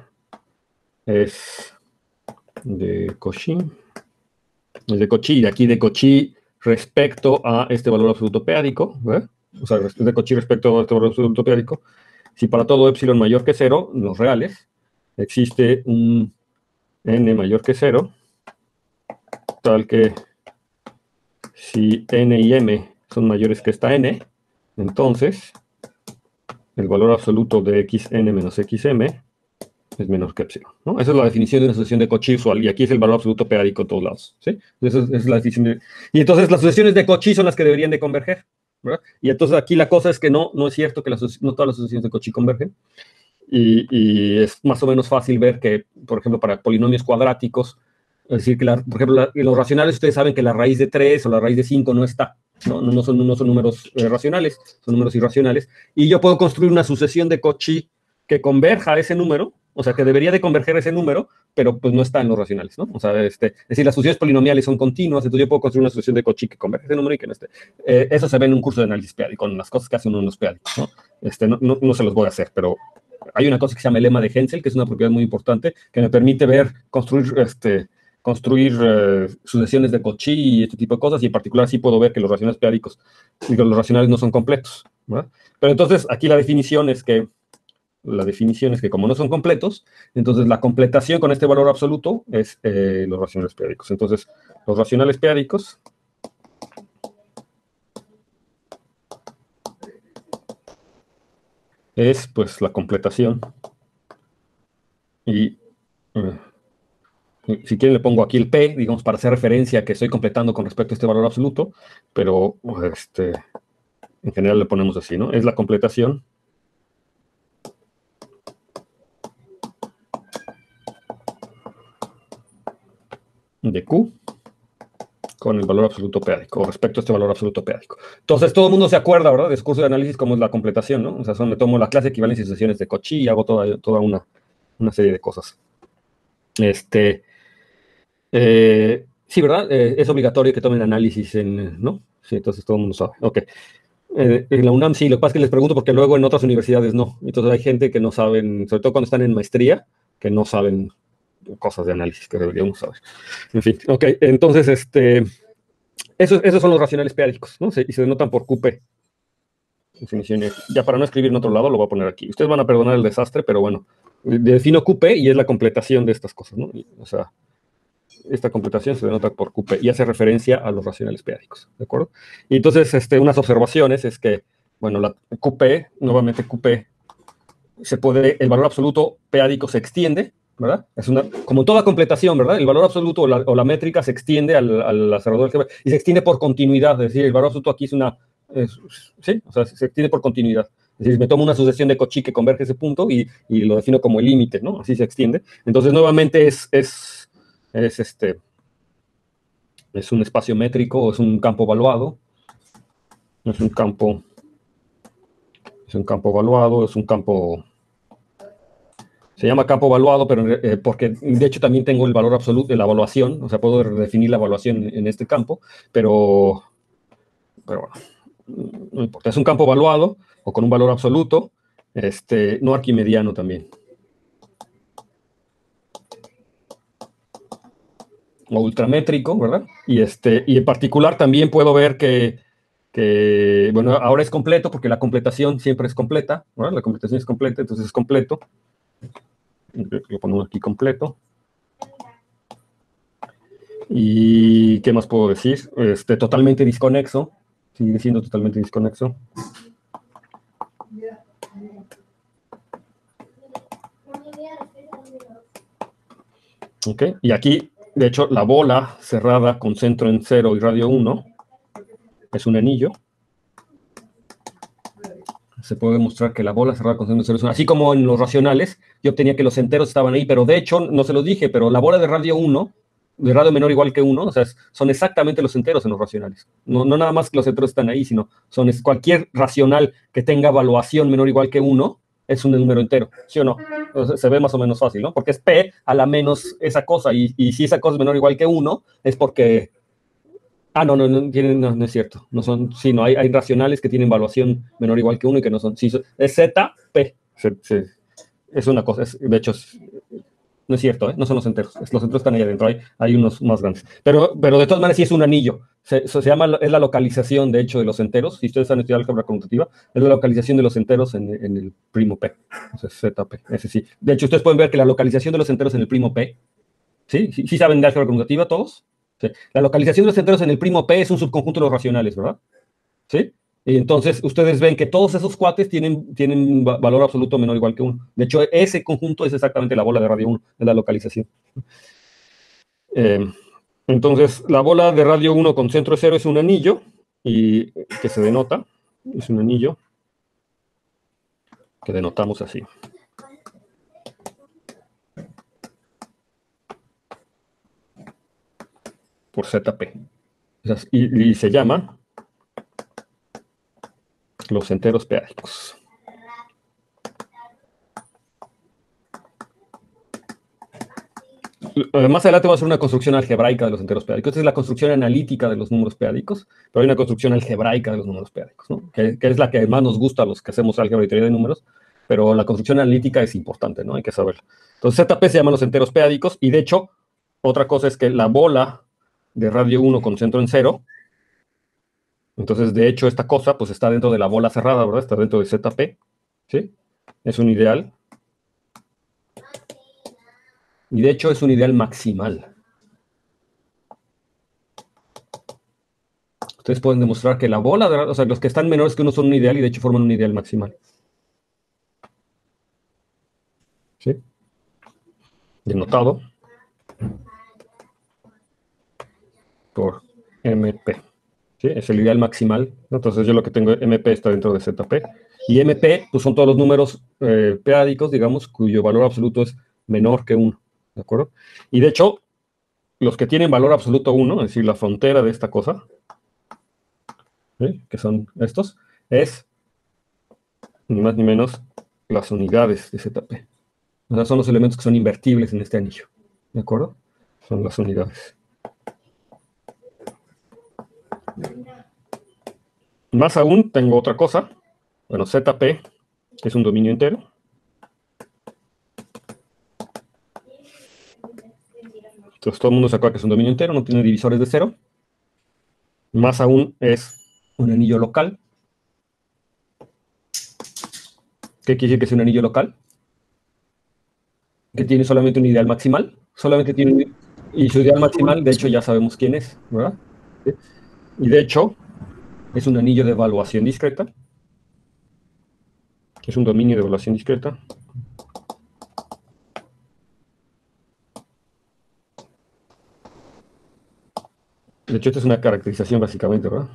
Es de Cauchy. Es de Cauchy, de aquí de Cauchy respecto a este valor absoluto p-ádico, ¿verdad? O sea, es de Cauchy respecto a este valor absoluto p-ádico. Si para todo epsilon mayor que 0, los reales, existe un n mayor que 0, tal que si n y m son mayores que esta n, entonces el valor absoluto de xn menos xm es menor que epsilon, ¿no? Esa es la definición de una sucesión de Cauchy usual, y aquí es el valor absoluto p-ádico en todos lados, ¿sí? Esa es la definición y entonces las sucesiones de Cauchy son las que deberían de converger, ¿verdad? Y entonces aquí la cosa es que no es cierto que no todas las sucesiones de Cauchy convergen, y es más o menos fácil ver que, por ejemplo, para polinomios cuadráticos, es decir, que, por ejemplo, en los racionales ustedes saben que la raíz de 3 o la raíz de 5 no está, no son números racionales, son números irracionales, y yo puedo construir una sucesión de Cauchy que converja a ese número, o sea, que debería de converger ese número, pero pues no está en los racionales, ¿no? O sea, es decir, las sucesiones polinomiales son continuas, entonces yo puedo construir una sucesión de Cauchy que converge ese número y que no esté. Eso se ve en un curso de análisis p-ádico, con las cosas que hace uno en los p-ádicos, ¿no? No se los voy a hacer, pero hay una cosa que se llama el lema de Hensel, que es una propiedad muy importante, que me permite construir sucesiones de Cauchy y este tipo de cosas, y en particular sí puedo ver que los racionales p-ádicos, digo, los racionales no son completos, ¿verdad? Pero entonces aquí la definición es que como no son completos, entonces la completación con este valor absoluto es los racionales p-ádicos. Entonces, los racionales p-ádicos es pues la completación Y eh, si quieren le pongo aquí el P, digamos, para hacer referencia a que estoy completando con respecto a este valor absoluto, pero en general le ponemos así, ¿no? Es la completación de Q con el valor absoluto p-ádico, o respecto a este valor absoluto p-ádico. Entonces, todo el mundo se acuerda, ¿verdad? De curso de análisis, cómo es la completación, ¿no? O sea, me tomo la clase de equivalencia y sucesiones de Cauchy y hago toda una serie de cosas. Sí, ¿verdad? Es obligatorio que tomen análisis ¿no? Sí, entonces todo el mundo sabe. Ok. En la UNAM sí, lo que pasa es que les pregunto porque luego en otras universidades no. Entonces hay gente que no saben, sobre todo cuando están en maestría, que no saben cosas de análisis que deberíamos saber. En fin, ok. Entonces, esos son los racionales p-ádicos, ¿no? Y se denotan por QP. Definiciones. Ya para no escribir en otro lado, lo voy a poner aquí. Ustedes van a perdonar el desastre, pero bueno, defino QP y es la completación de estas cosas, ¿no? O sea, esta completación se denota por QP y hace referencia a los racionales p-ádicos, ¿de acuerdo? Y entonces, unas observaciones es que, bueno, la QP, nuevamente QP, el valor absoluto p-ádico se extiende, ¿verdad? Como toda completación, ¿verdad? El valor absoluto o la métrica se extiende al aserrador álgebra y se extiende por continuidad, es decir, el valor absoluto aquí ¿sí? O sea, se extiende por continuidad. Es decir, me tomo una sucesión de Cauchy que converge ese punto y lo defino como el límite, ¿no? Así se extiende. Entonces, nuevamente es un espacio métrico o es un campo evaluado. Es un campo evaluado, es un campo. Se llama campo evaluado, pero porque de hecho también tengo el valor absoluto de la evaluación, o sea, puedo definir la evaluación en este campo, pero bueno, no importa. Es un campo evaluado o con un valor absoluto, no arquimediano también. O ultramétrico, ¿verdad? Y en particular también puedo ver bueno, ahora es completo porque la completación siempre es completa, ¿verdad? La completación es completa, entonces es completo. Lo ponemos aquí completo. ¿Y qué más puedo decir? Totalmente disconexo, sigue siendo totalmente disconexo. Ok, y aquí, de hecho, la bola cerrada con centro en 0 y radio 1 es un anillo. Se puede demostrar que la bola cerrada con centro en 0 es un anillo. Así como en los racionales, yo obtenía que los enteros estaban ahí, pero de hecho, no se los dije, pero la bola de radio 1, de radio menor o igual que 1, o sea, son exactamente los enteros en los racionales. No nada más que los enteros están ahí, sino cualquier racional que tenga evaluación menor o igual que 1 es un número entero, ¿sí o no? Entonces, se ve más o menos fácil, ¿no? Porque es P a la menos esa cosa, y si esa cosa es menor o igual que 1, es porque... no es cierto. No son, sí, no, hay racionales que tienen evaluación menor o igual que 1 y que no son. Sí, es Z, P. Es una cosa, de hecho, no es cierto, ¿eh? No son los enteros. Los enteros están ahí adentro, hay unos más grandes. Pero de todas maneras sí es un anillo. Se llama, es la localización, de hecho, de los enteros. Si ustedes han estudiado álgebra conmutativa, es la localización de los enteros en el primo P. Entonces, ZP, ese sí. De hecho, ustedes pueden ver que la localización de los enteros en el primo P, ¿sí saben de álgebra conmutativa todos? Sí. La localización de los enteros en el primo P es un subconjunto de los racionales, ¿verdad? ¿Sí? Y entonces ustedes ven que todos esos cuates tienen valor absoluto menor o igual que 1. De hecho, ese conjunto es exactamente la bola de radio 1, es la localización. Entonces, la bola de radio 1 con centro 0 es un anillo, y que se denota, es un anillo que denotamos así. Por ZP. Y se llama los enteros p-ádicos. Más adelante vamos a hacer una construcción algebraica de los enteros p-ádicos. Esta es la construcción analítica de los números p-ádicos, pero hay una construcción algebraica de los números p-ádicos, ¿no? que es la que más nos gusta a los que hacemos álgebra y teoría de números, pero la construcción analítica es importante, ¿no? Hay que saberlo. Entonces, ZP se llaman los enteros p-ádicos, y de hecho, otra cosa es que la bola de radio 1 con centro en 0, entonces, de hecho, esta cosa pues está dentro de la bola cerrada, ¿verdad? Está dentro de ZP, ¿sí? Es un ideal. Y de hecho es un ideal maximal. Ustedes pueden demostrar que la bola, o sea, los que están menores que uno son un ideal y de hecho forman un ideal maximal. ¿Sí? denotado por MP. ¿Sí? Es el ideal maximal. Entonces yo lo que tengo, MP está dentro de ZP. Y MP, pues son todos los números p-ádicos, digamos, cuyo valor absoluto es menor que 1. ¿De acuerdo? Y de hecho, los que tienen valor absoluto 1, es decir, la frontera de esta cosa, ¿sí? Que son estos, es ni más ni menos las unidades de ZP. O sea, son los elementos que son invertibles en este anillo. ¿De acuerdo? Son las unidades. Más aún, tengo otra cosa. Bueno, ZP es un dominio entero. Entonces todo el mundo se acuerda que es un dominio entero, no tiene divisores de 0. Más aún es un anillo local. ¿Qué quiere decir que es un anillo local? Que tiene solamente un ideal maximal. Solamente tiene y su ideal maximal, de hecho, ya sabemos quién es, ¿verdad? Y de hecho, es un anillo de evaluación discreta. Es un dominio de evaluación discreta. De hecho, esta es una caracterización básicamente, ¿verdad?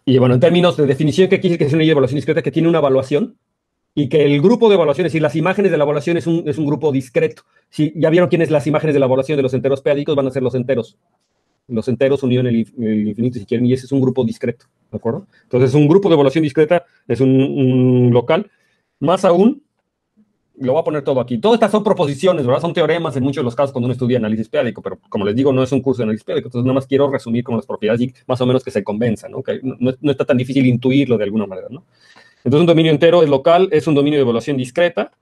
Y bueno, en términos de definición, ¿qué quiere decir que es un anillo de evaluación discreta? Que tiene una evaluación y que el grupo de evaluación, es decir, las imágenes de la evaluación es un grupo discreto. Si ya vieron quiénes las imágenes de la evaluación de los enteros p-ádicos, van a ser los enteros. Los enteros unidos en el infinito, si quieren, y ese es un grupo discreto, ¿de acuerdo? Entonces, un grupo de evaluación discreta es un local. Más aún, lo voy a poner todo aquí. Todas estas son proposiciones, ¿verdad? Son teoremas en muchos de los casos cuando uno estudia análisis p-ádico, pero como les digo, no es un curso de análisis p-ádico, entonces nada más quiero resumir con las propiedades y más o menos que se convenzan, ¿no? Que no está tan difícil intuirlo de alguna manera, ¿no? Entonces, un dominio entero es local, es un dominio de evaluación discreta.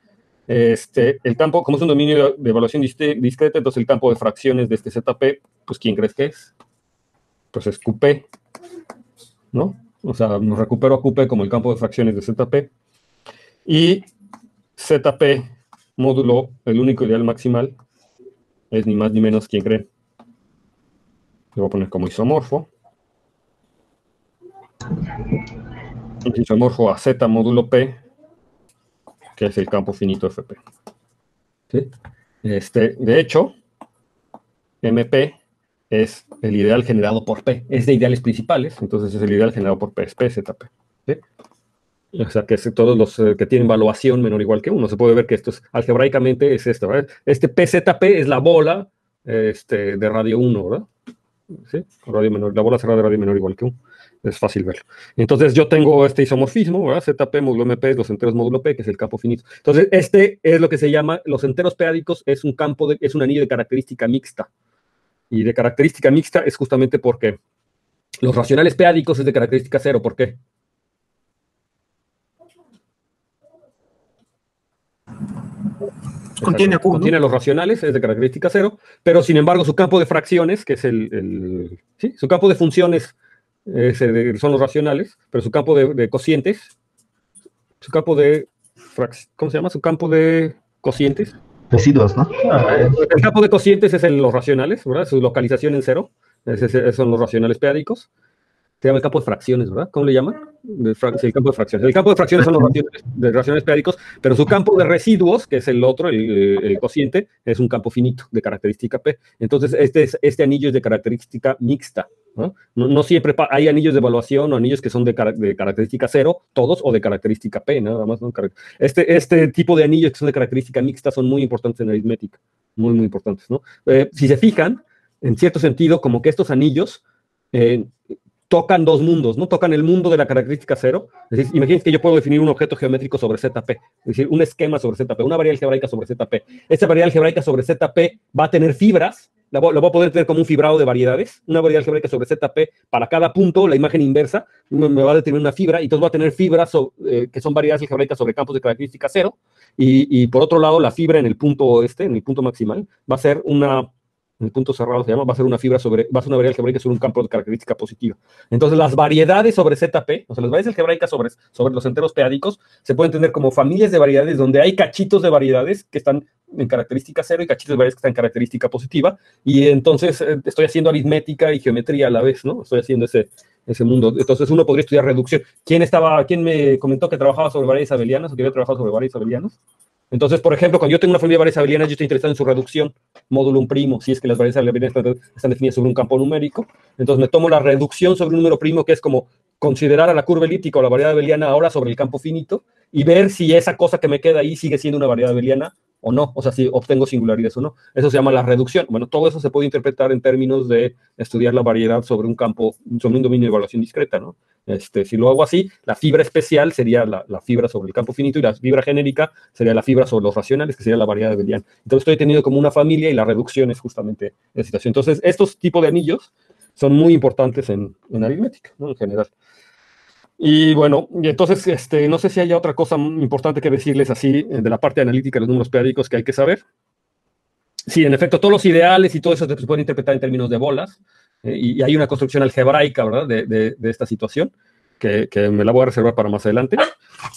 El campo, como es un dominio de evaluación discreta, entonces el campo de fracciones de este ZP, pues ¿quién crees que es? Pues es QP, ¿no? O sea, nos recupero a QP como el campo de fracciones de ZP. Y ZP módulo, el único ideal maximal, es ni más ni menos, ¿quién cree? Lo voy a poner como isomorfo. Isomorfo a Z módulo P, que es el campo finito FP. ¿Sí? De hecho, MP es el ideal generado por P. Es de ideales principales, entonces es el ideal generado por P, es PZP. ¿Sí? O sea, que es todos los que tienen valuación menor o igual que 1. Se puede ver que esto es, algebraicamente es esto, ¿verdad? Este PZP es la bola de radio 1, ¿verdad? ¿Sí? Radio menor, la bola cerrada de radio menor o igual que 1. Es fácil verlo. Entonces yo tengo este isomorfismo, ¿verdad? ZP módulo MP es los enteros módulo P, que es el campo finito. Entonces este es lo que se llama, los enteros p-ádicos es un campo, es un anillo de característica mixta. Y de característica mixta es justamente porque los racionales p-ádicos es de característica 0. ¿Por qué? Contiene Q, ¿no? Contiene los racionales, es de característica 0, pero sin embargo su campo de fracciones, que es ¿sí? Su campo de funciones son los racionales, pero su campo de cocientes, su campo de, ¿cómo se llama? Su campo de cocientes. Residuos, ¿no? El campo de cocientes es los racionales, ¿verdad? Su localización en 0, son los racionales p-ádicos. Se llama el campo de fracciones, ¿verdad? ¿Cómo le llaman? Sí, el campo de fracciones. El campo de fracciones son los racionales p-ádicos, pero su campo de residuos, que es el otro, el cociente, es un campo finito de característica P. Entonces, este anillo es de característica mixta, ¿no? No siempre hay anillos de evaluación o anillos que son de característica 0, todos, o de característica P, nada más, ¿no? Este tipo de anillos que son de característica mixta son muy importantes en aritmética, muy, muy importantes, ¿no? Si se fijan, en cierto sentido, como que estos anillos tocan dos mundos, ¿no? Tocan el mundo de la característica 0. Es decir, imagínense que yo puedo definir un objeto geométrico sobre ZP, es decir, un esquema sobre ZP, una variable algebraica sobre ZP. Esta variable algebraica sobre ZP va a tener fibras, lo voy a poder tener como un fibrado de variedades, una variable algebraica sobre ZP, para cada punto, la imagen inversa, me va a determinar una fibra, y entonces va a tener fibras que son variedades algebraicas sobre campos de característica 0, y por otro lado, la fibra en el punto en el punto maximal, va a ser en el punto cerrado se llama, va a ser una variable algebraica sobre un campo de característica positiva. Entonces, las variedades sobre ZP, o sea, las variedades algebraicas sobre los enteros p-ádicos, se pueden entender como familias de variedades donde hay cachitos de variedades que están en característica 0 y cachitos de variedades que están en característica positiva, y entonces estoy haciendo aritmética y geometría a la vez, ¿no? Estoy haciendo ese mundo. Entonces uno podría estudiar reducción. ¿Quién me comentó que trabajaba sobre variedades abelianas o que había trabajado sobre variedades abelianas? Entonces, por ejemplo, cuando yo tengo una familia de variedades abelianas, yo estoy interesado en su reducción, módulo un primo, si es que las variedades abelianas están definidas sobre un campo numérico. Entonces me tomo la reducción sobre un número primo, que es como considerar a la curva elíptica o la variedad abeliana ahora sobre el campo finito y ver si esa cosa que me queda ahí sigue siendo una variedad abeliana o no, o sea, si obtengo singularidades o no. Eso se llama la reducción. Bueno, todo eso se puede interpretar en términos de estudiar la variedad sobre un campo, sobre un dominio de evaluación discreta, ¿no? Si lo hago así, la fibra especial sería la fibra sobre el campo finito y la fibra genérica sería la fibra sobre los racionales, que sería la variedad abeliana. Entonces estoy teniendo como una familia y la reducción es justamente esa situación. Entonces, estos tipos de anillos son muy importantes en aritmética, ¿no? En general. Y bueno, y entonces, no sé si haya otra cosa importante que decirles así de la parte analítica de los números periódicos que hay que saber. Sí, en efecto, todos los ideales y todo eso se pueden interpretar en términos de bolas, y hay una construcción algebraica, ¿verdad?, de esta situación, que me la voy a reservar para más adelante,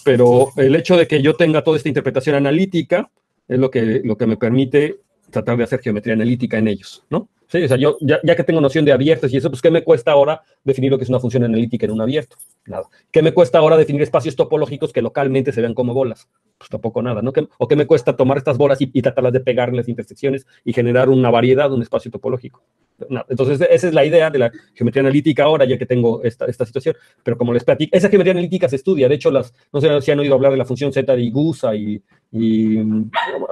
pero el hecho de que yo tenga toda esta interpretación analítica es lo que me permite tratar de hacer geometría analítica en ellos, ¿no? Sí, o sea, yo ya que tengo noción de abiertos y eso, pues ¿qué me cuesta ahora definir lo que es una función analítica en un abierto? Nada. ¿Qué me cuesta ahora definir espacios topológicos que localmente se vean como bolas? Pues tampoco nada, ¿no? ¿O qué me cuesta tomar estas bolas y tratarlas de pegar en las intersecciones y generar una variedad, un espacio topológico? No. Entonces, esa es la idea de la geometría analítica ahora, ya que tengo esta situación. Pero como les platico, esa geometría analítica se estudia. De hecho, no sé si han oído hablar de la función z de Igusa y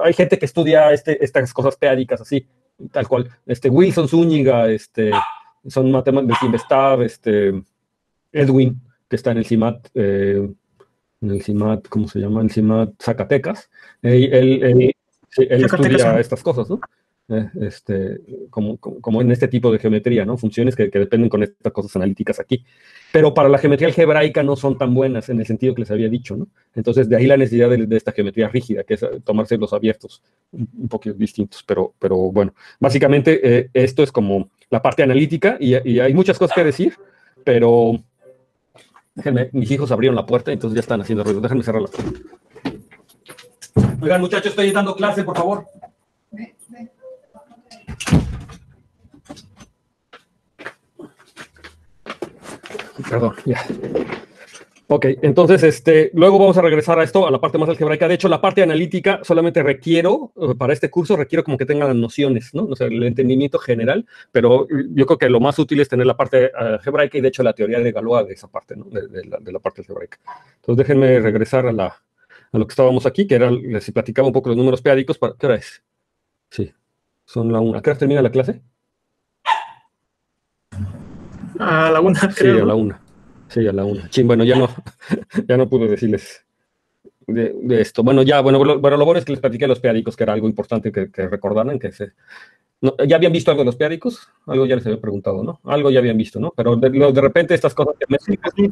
hay gente que estudia estas cosas teóricas así, tal cual. Wilson, Zúñiga, son matemáticos de Investav, Edwin, que está en el CIMAT, ¿cómo se llama? El CIMAT Zacatecas. Él estudia estas cosas, ¿no? Como en este tipo de geometría, ¿no? Funciones que dependen con estas cosas analíticas aquí. Pero para la geometría algebraica no son tan buenas en el sentido que les había dicho, ¿no? Entonces, de ahí la necesidad de esta geometría rígida, que es tomarse los abiertos un poquito distintos. Pero bueno, básicamente esto es como la parte analítica y hay muchas cosas que decir, pero déjenme, mis hijos abrieron la puerta, entonces ya están haciendo ruido. Déjenme cerrar la puerta. Oigan, muchachos, estoy dando clase, por favor. Perdón, ya. Ok, entonces, luego vamos a regresar a esto, a la parte más algebraica. De hecho, la parte analítica solamente para este curso, requiero como que tengan las nociones, ¿no? O sea, el entendimiento general, pero yo creo que lo más útil es tener la parte algebraica y, de hecho, la teoría de Galois de esa parte, ¿no? De la parte algebraica. Entonces, déjenme regresar a lo que estábamos aquí, que era, les platicaba un poco los números periódicos. ¿Qué hora es? Sí, son la 1. ¿A qué hora termina la clase? A la 1, creo. Sí, a la 1. Sí, a la 1. Bueno, ya no pude decirles de esto. Bueno, lo bueno es que les platiqué los periódicos, que era algo importante que recordaran, ¿ya habían visto algo de los periódicos? Algo ya les había preguntado, ¿no? Algo ya habían visto, ¿no? Pero de repente estas cosas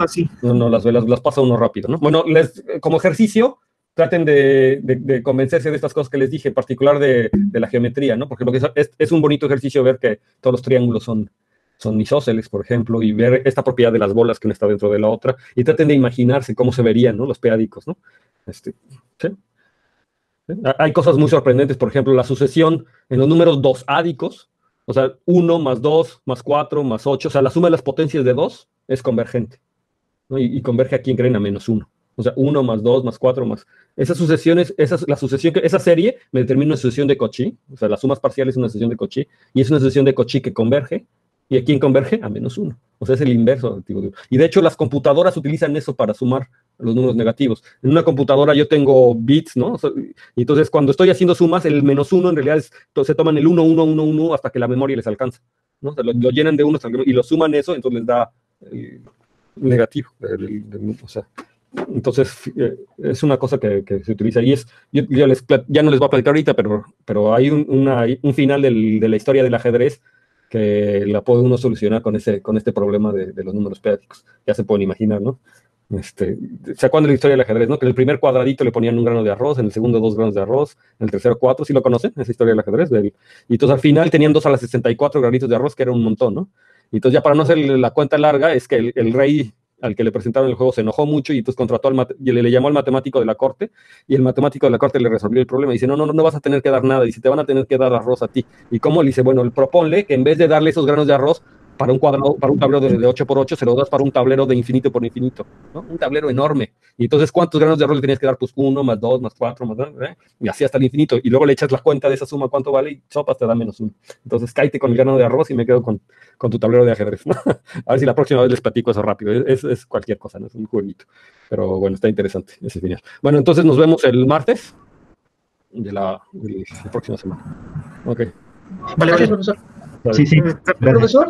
Sí. No, las pasa uno rápido, ¿no? Bueno, como ejercicio, traten de convencerse de estas cosas que les dije, en particular de la geometría, ¿no? Porque lo que es un bonito ejercicio ver que todos los triángulos son isósceles, por ejemplo, y ver esta propiedad de las bolas que una está dentro de la otra, y traten de imaginarse cómo se verían, ¿no?, los periódicos, ¿no? ¿Sí? Hay cosas muy sorprendentes, por ejemplo, la sucesión en los números dosádicos, o sea, 1 más 2 más 4 más 8, o sea, la suma de las potencias de 2 es convergente, ¿no? Y converge aquí en creen a -1. O sea, 1 más 2 más 4 más... Esas sucesiones, esa serie me determina una sucesión de Cauchy, o sea, las sumas parciales es una sucesión de Cauchy, y es una sucesión de Cauchy que converge. ¿Y a quién converge? A -1. O sea, es el inverso. Y de hecho, las computadoras utilizan eso para sumar los números negativos. En una computadora yo tengo bits, ¿no? Y entonces, cuando estoy haciendo sumas, el -1 en realidad se toman el 1, 1, 1, 1 hasta que la memoria les alcanza, ¿no? O sea, lo llenan de 1 y lo suman eso, entonces les da negativo. O sea, entonces, es una cosa que se utiliza. Y ya no les voy a platicar ahorita, pero hay un final de la historia del ajedrez que la puede uno solucionar con este problema de los números periódicos. Ya se pueden imaginar, ¿no? ¿Se acuerdan de la historia del ajedrez, no? Que en el primer cuadradito le ponían un grano de arroz, en el segundo 2 granos de arroz, en el tercero 4, ¿sí lo conocen? Esa historia del ajedrez. Y entonces al final tenían 2 a la 64 granitos de arroz, que era un montón, ¿no? Y entonces ya para no hacer la cuenta larga, es que el rey al que le presentaron el juego se enojó mucho y entonces contrató y le llamó al matemático de la corte, y el matemático de la corte le resolvió el problema. Y dice, no vas a tener que dar nada, dice, te van a tener que dar arroz a ti. ¿Y cómo? Le dice, bueno, proponle que en vez de darle esos granos de arroz, para un cuadrado, para un tablero de 8 por 8, se lo das para un tablero de infinito por infinito, ¿no? Un tablero enorme. Y entonces, ¿cuántos granos de arroz le tenías que dar? Pues 1, más 2, más 4, más 2, y así hasta el infinito. Y luego le echas la cuenta de esa suma, cuánto vale, y sopas te da -1. Entonces, cállate con el grano de arroz y me quedo con tu tablero de ajedrez, ¿no? A ver si la próxima vez les platico eso rápido. Es cualquier cosa, ¿no? Es un jueguito. Pero bueno, está interesante. Ese es genial. Bueno, entonces nos vemos el martes de la próxima semana. Ok. Vale, gracias, profesor. Sí, sí. Profesor,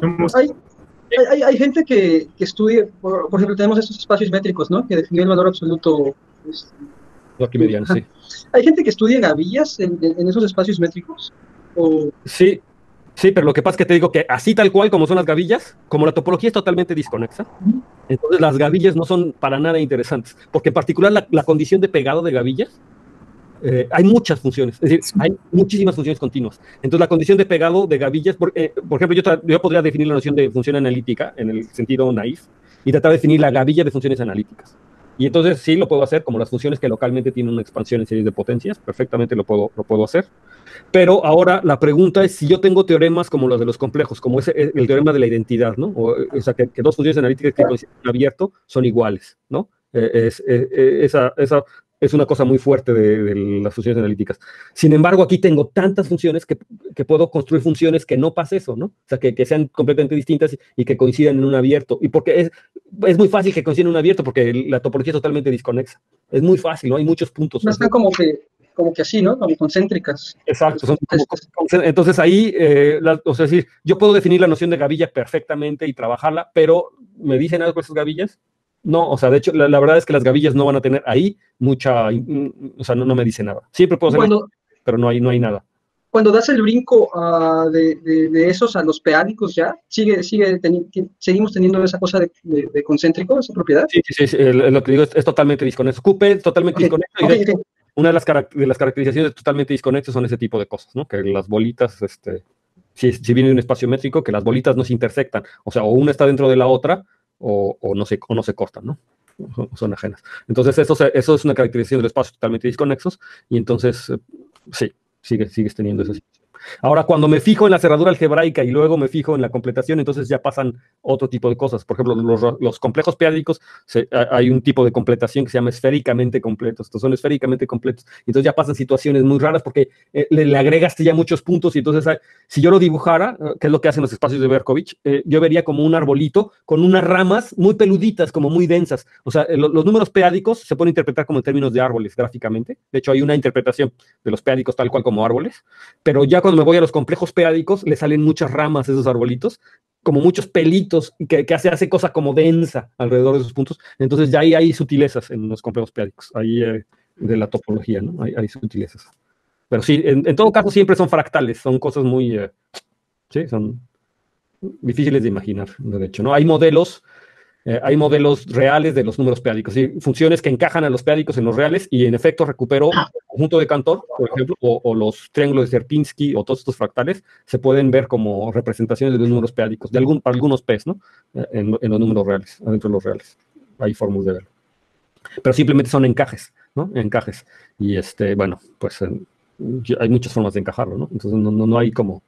hay gente que estudia, por ejemplo, tenemos estos espacios métricos, ¿no? Que definió el valor absoluto. Aquí mediano, sí. ¿Hay gente que estudia gavillas en esos espacios métricos? Sí, sí, pero lo que pasa es que te digo que así tal cual como son las gavillas, como la topología es totalmente desconexa, entonces las gavillas no son para nada interesantes, porque en particular la condición de pegado de gavillas, hay muchas funciones, es decir, hay muchísimas funciones continuas. Entonces, la condición de pegado de gavillas, por ejemplo, yo podría definir la noción de función analítica en el sentido naif y tratar de definir la gavilla de funciones analíticas. Y entonces sí lo puedo hacer, como las funciones que localmente tienen una expansión en series de potencias, perfectamente lo puedo hacer. Pero ahora la pregunta es si yo tengo teoremas como los de los complejos, como el teorema de la identidad, ¿no? O sea, que dos funciones analíticas que coinciden en abierto son iguales, ¿no? Esa es una cosa muy fuerte de las funciones analíticas. Sin embargo, aquí tengo tantas funciones que puedo construir funciones que no pase eso, ¿no? O sea, que sean completamente distintas y que coincidan en un abierto. Y porque es muy fácil que coincidan en un abierto porque la topología es totalmente desconexa. Es muy fácil, ¿no? Hay muchos puntos. No están como que así, ¿no? Como concéntricas. Exacto. Entonces ahí, o sea, sí, yo puedo definir la noción de gavilla perfectamente y trabajarla, pero ¿me dicen algo esas gavillas? No, o sea, de hecho, la verdad es que las gavillas no van a tener ahí mucha, o sea, no me dice nada. Siempre puedo hacer, pero no hay nada. Cuando das el brinco de esos a los peádicos ya, seguimos teniendo esa cosa de concéntrico, esa propiedad. Sí, lo que digo es totalmente desconexo. Qp es totalmente desconexo. Y una de las caracterizaciones de totalmente desconexo son ese tipo de cosas, ¿no? Que las bolitas, si viene de un espacio métrico, que las bolitas no se intersectan. O sea, o una está dentro de la otra, o no se cortan, ¿no? Son ajenas. Entonces, eso es una caracterización de los espacios totalmente desconexos, y entonces, sí, sigues teniendo esa situación. Ahora, cuando me fijo en la cerradura algebraica y luego me fijo en la completación, entonces ya pasan otro tipo de cosas. Por ejemplo, los complejos peádicos, hay un tipo de completación que se llama esféricamente completos. Estos son esféricamente completos. Entonces ya pasan situaciones muy raras porque le agregaste ya muchos puntos y entonces si yo lo dibujara, que es lo que hacen los espacios de Berkovich, yo vería como un arbolito con unas ramas muy peluditas, como muy densas. O sea, los números peádicos se pueden interpretar como en términos de árboles gráficamente. De hecho, hay una interpretación de los peádicos tal cual como árboles, pero ya cuando me voy a los complejos peádicos, le salen muchas ramas a esos arbolitos, como muchos pelitos, que hace cosa como densa alrededor de esos puntos. Entonces ya hay sutilezas en los complejos peádicos, ahí de la topología, ¿no? Hay sutilezas. Pero sí, en todo caso siempre son fractales, son cosas muy, sí, son difíciles de imaginar, de hecho, ¿no? Hay modelos reales de los números peádicos, ¿sí? Funciones que encajan a los peádicos en los reales y en efecto recupero el conjunto de Cantor, por ejemplo, o los triángulos de Sierpinski o todos estos fractales se pueden ver como representaciones de los números peádicos, para algunos P's, ¿no? En los números reales, adentro de los reales. Hay formas de verlo. Pero simplemente son encajes, ¿no? Encajes. Y bueno, pues hay muchas formas de encajarlo, ¿no? Entonces no hay como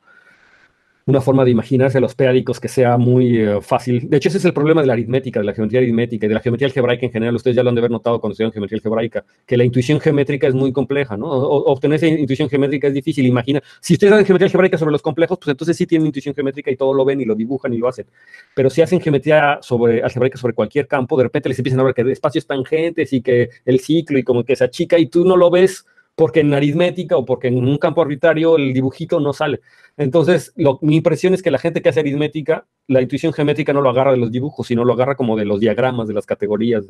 una forma de imaginarse los peádicos que sea muy fácil. De hecho, ese es el problema de la aritmética, de la geometría aritmética y de la geometría algebraica en general. Ustedes ya lo han de haber notado cuando estudian geometría algebraica, que la intuición geométrica es muy compleja, ¿no? Obtener esa intuición geométrica es difícil. Imagina, si ustedes hacen geometría algebraica sobre los complejos, pues entonces sí tienen intuición geométrica y todo lo ven y lo dibujan y lo hacen. Pero si hacen geometría algebraica sobre cualquier campo, de repente les empiezan a ver que espacios tangentes y que el ciclo y como que se achica y tú no lo ves porque en aritmética o porque en un campo arbitrario el dibujito no sale. Entonces, mi impresión es que la gente que hace aritmética, la intuición geométrica no lo agarra de los dibujos, sino lo agarra como de los diagramas, de las categorías.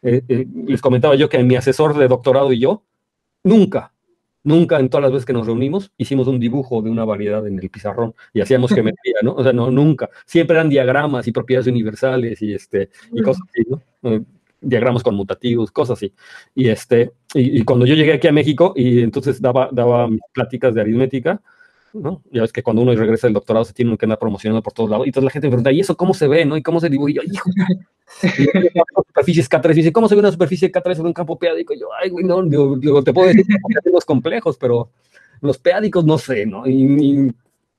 Les comentaba yo que mi asesor de doctorado y yo, nunca en todas las veces que nos reunimos, hicimos un dibujo de una variedad en el pizarrón y hacíamos geometría, ¿no? O sea, no, nunca. Siempre eran diagramas y propiedades universales y cosas así, ¿no? Diagramas conmutativos, cosas así. Y cuando yo llegué aquí a México y entonces daba mis pláticas de aritmética, ¿no? Ya ves que cuando uno regresa del doctorado se tiene que andar promocionando por todos lados. Y entonces la gente me pregunta, ¿y eso cómo se ve, no? ¿Y cómo se dibuja? Y yo, hijo, superficies K3. Y dice, ¿cómo se ve una superficie K3 sobre un campo peádico? Y yo, ay, güey, no, digo, te puedo decir los complejos, pero los peádicos no sé, ¿no? Y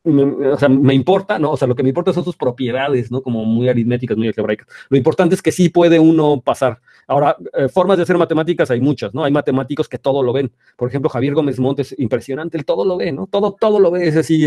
o sea, me importa, ¿no? O sea, lo que me importa son sus propiedades, ¿no? Como muy aritméticas, muy algebraicas. Lo importante es que sí puede uno pasar. Ahora, formas de hacer matemáticas hay muchas, ¿no? Hay matemáticos que todo lo ven. Por ejemplo, Javier Gómez Montes, impresionante, él todo lo ve, ¿no? Todo lo ve, es así,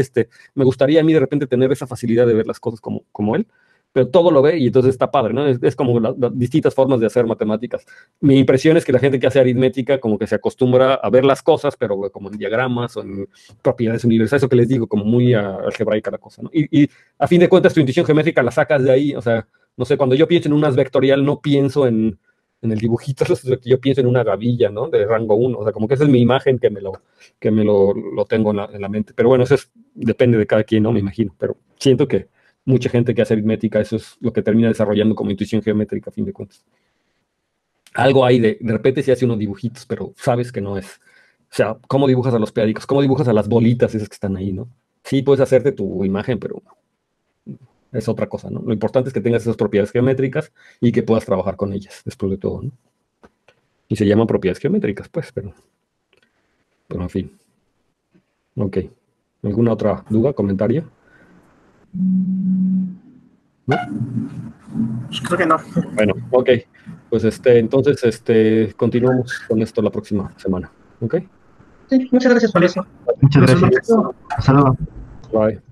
me gustaría a mí de repente tener esa facilidad de ver las cosas como él, pero todo lo ve y entonces está padre, ¿no? Es como las distintas formas de hacer matemáticas. Mi impresión es que la gente que hace aritmética como que se acostumbra a ver las cosas, pero como en diagramas o en propiedades universales, eso que les digo, como muy algebraica la cosa, ¿no? Y a fin de cuentas tu intuición geométrica la sacas de ahí, o sea, no sé, cuando yo pienso en un as vectorial no pienso en el dibujito, yo pienso en una gavilla, ¿no? De rango 1, o sea, como que esa es mi imagen que lo tengo en la mente. Pero bueno, depende de cada quien, ¿no? Me imagino, pero siento que mucha gente que hace aritmética, eso es lo que termina desarrollando como intuición geométrica, a fin de cuentas. Algo hay de repente se hace unos dibujitos, pero sabes que no es. O sea, ¿cómo dibujas a los periódicos? ¿Cómo dibujas a las bolitas esas que están ahí, no? Sí, puedes hacerte tu imagen, pero es otra cosa, ¿no? Lo importante es que tengas esas propiedades geométricas y que puedas trabajar con ellas, después de todo, ¿no? Y se llaman propiedades geométricas, pues, pero en fin. Ok. ¿Alguna otra duda, comentario? ¿No? Pues creo que no. Bueno, ok. Pues entonces continuamos con esto la próxima semana. ¿Ok? Sí, muchas gracias por eso. Muchas gracias. Hasta luego. Bye.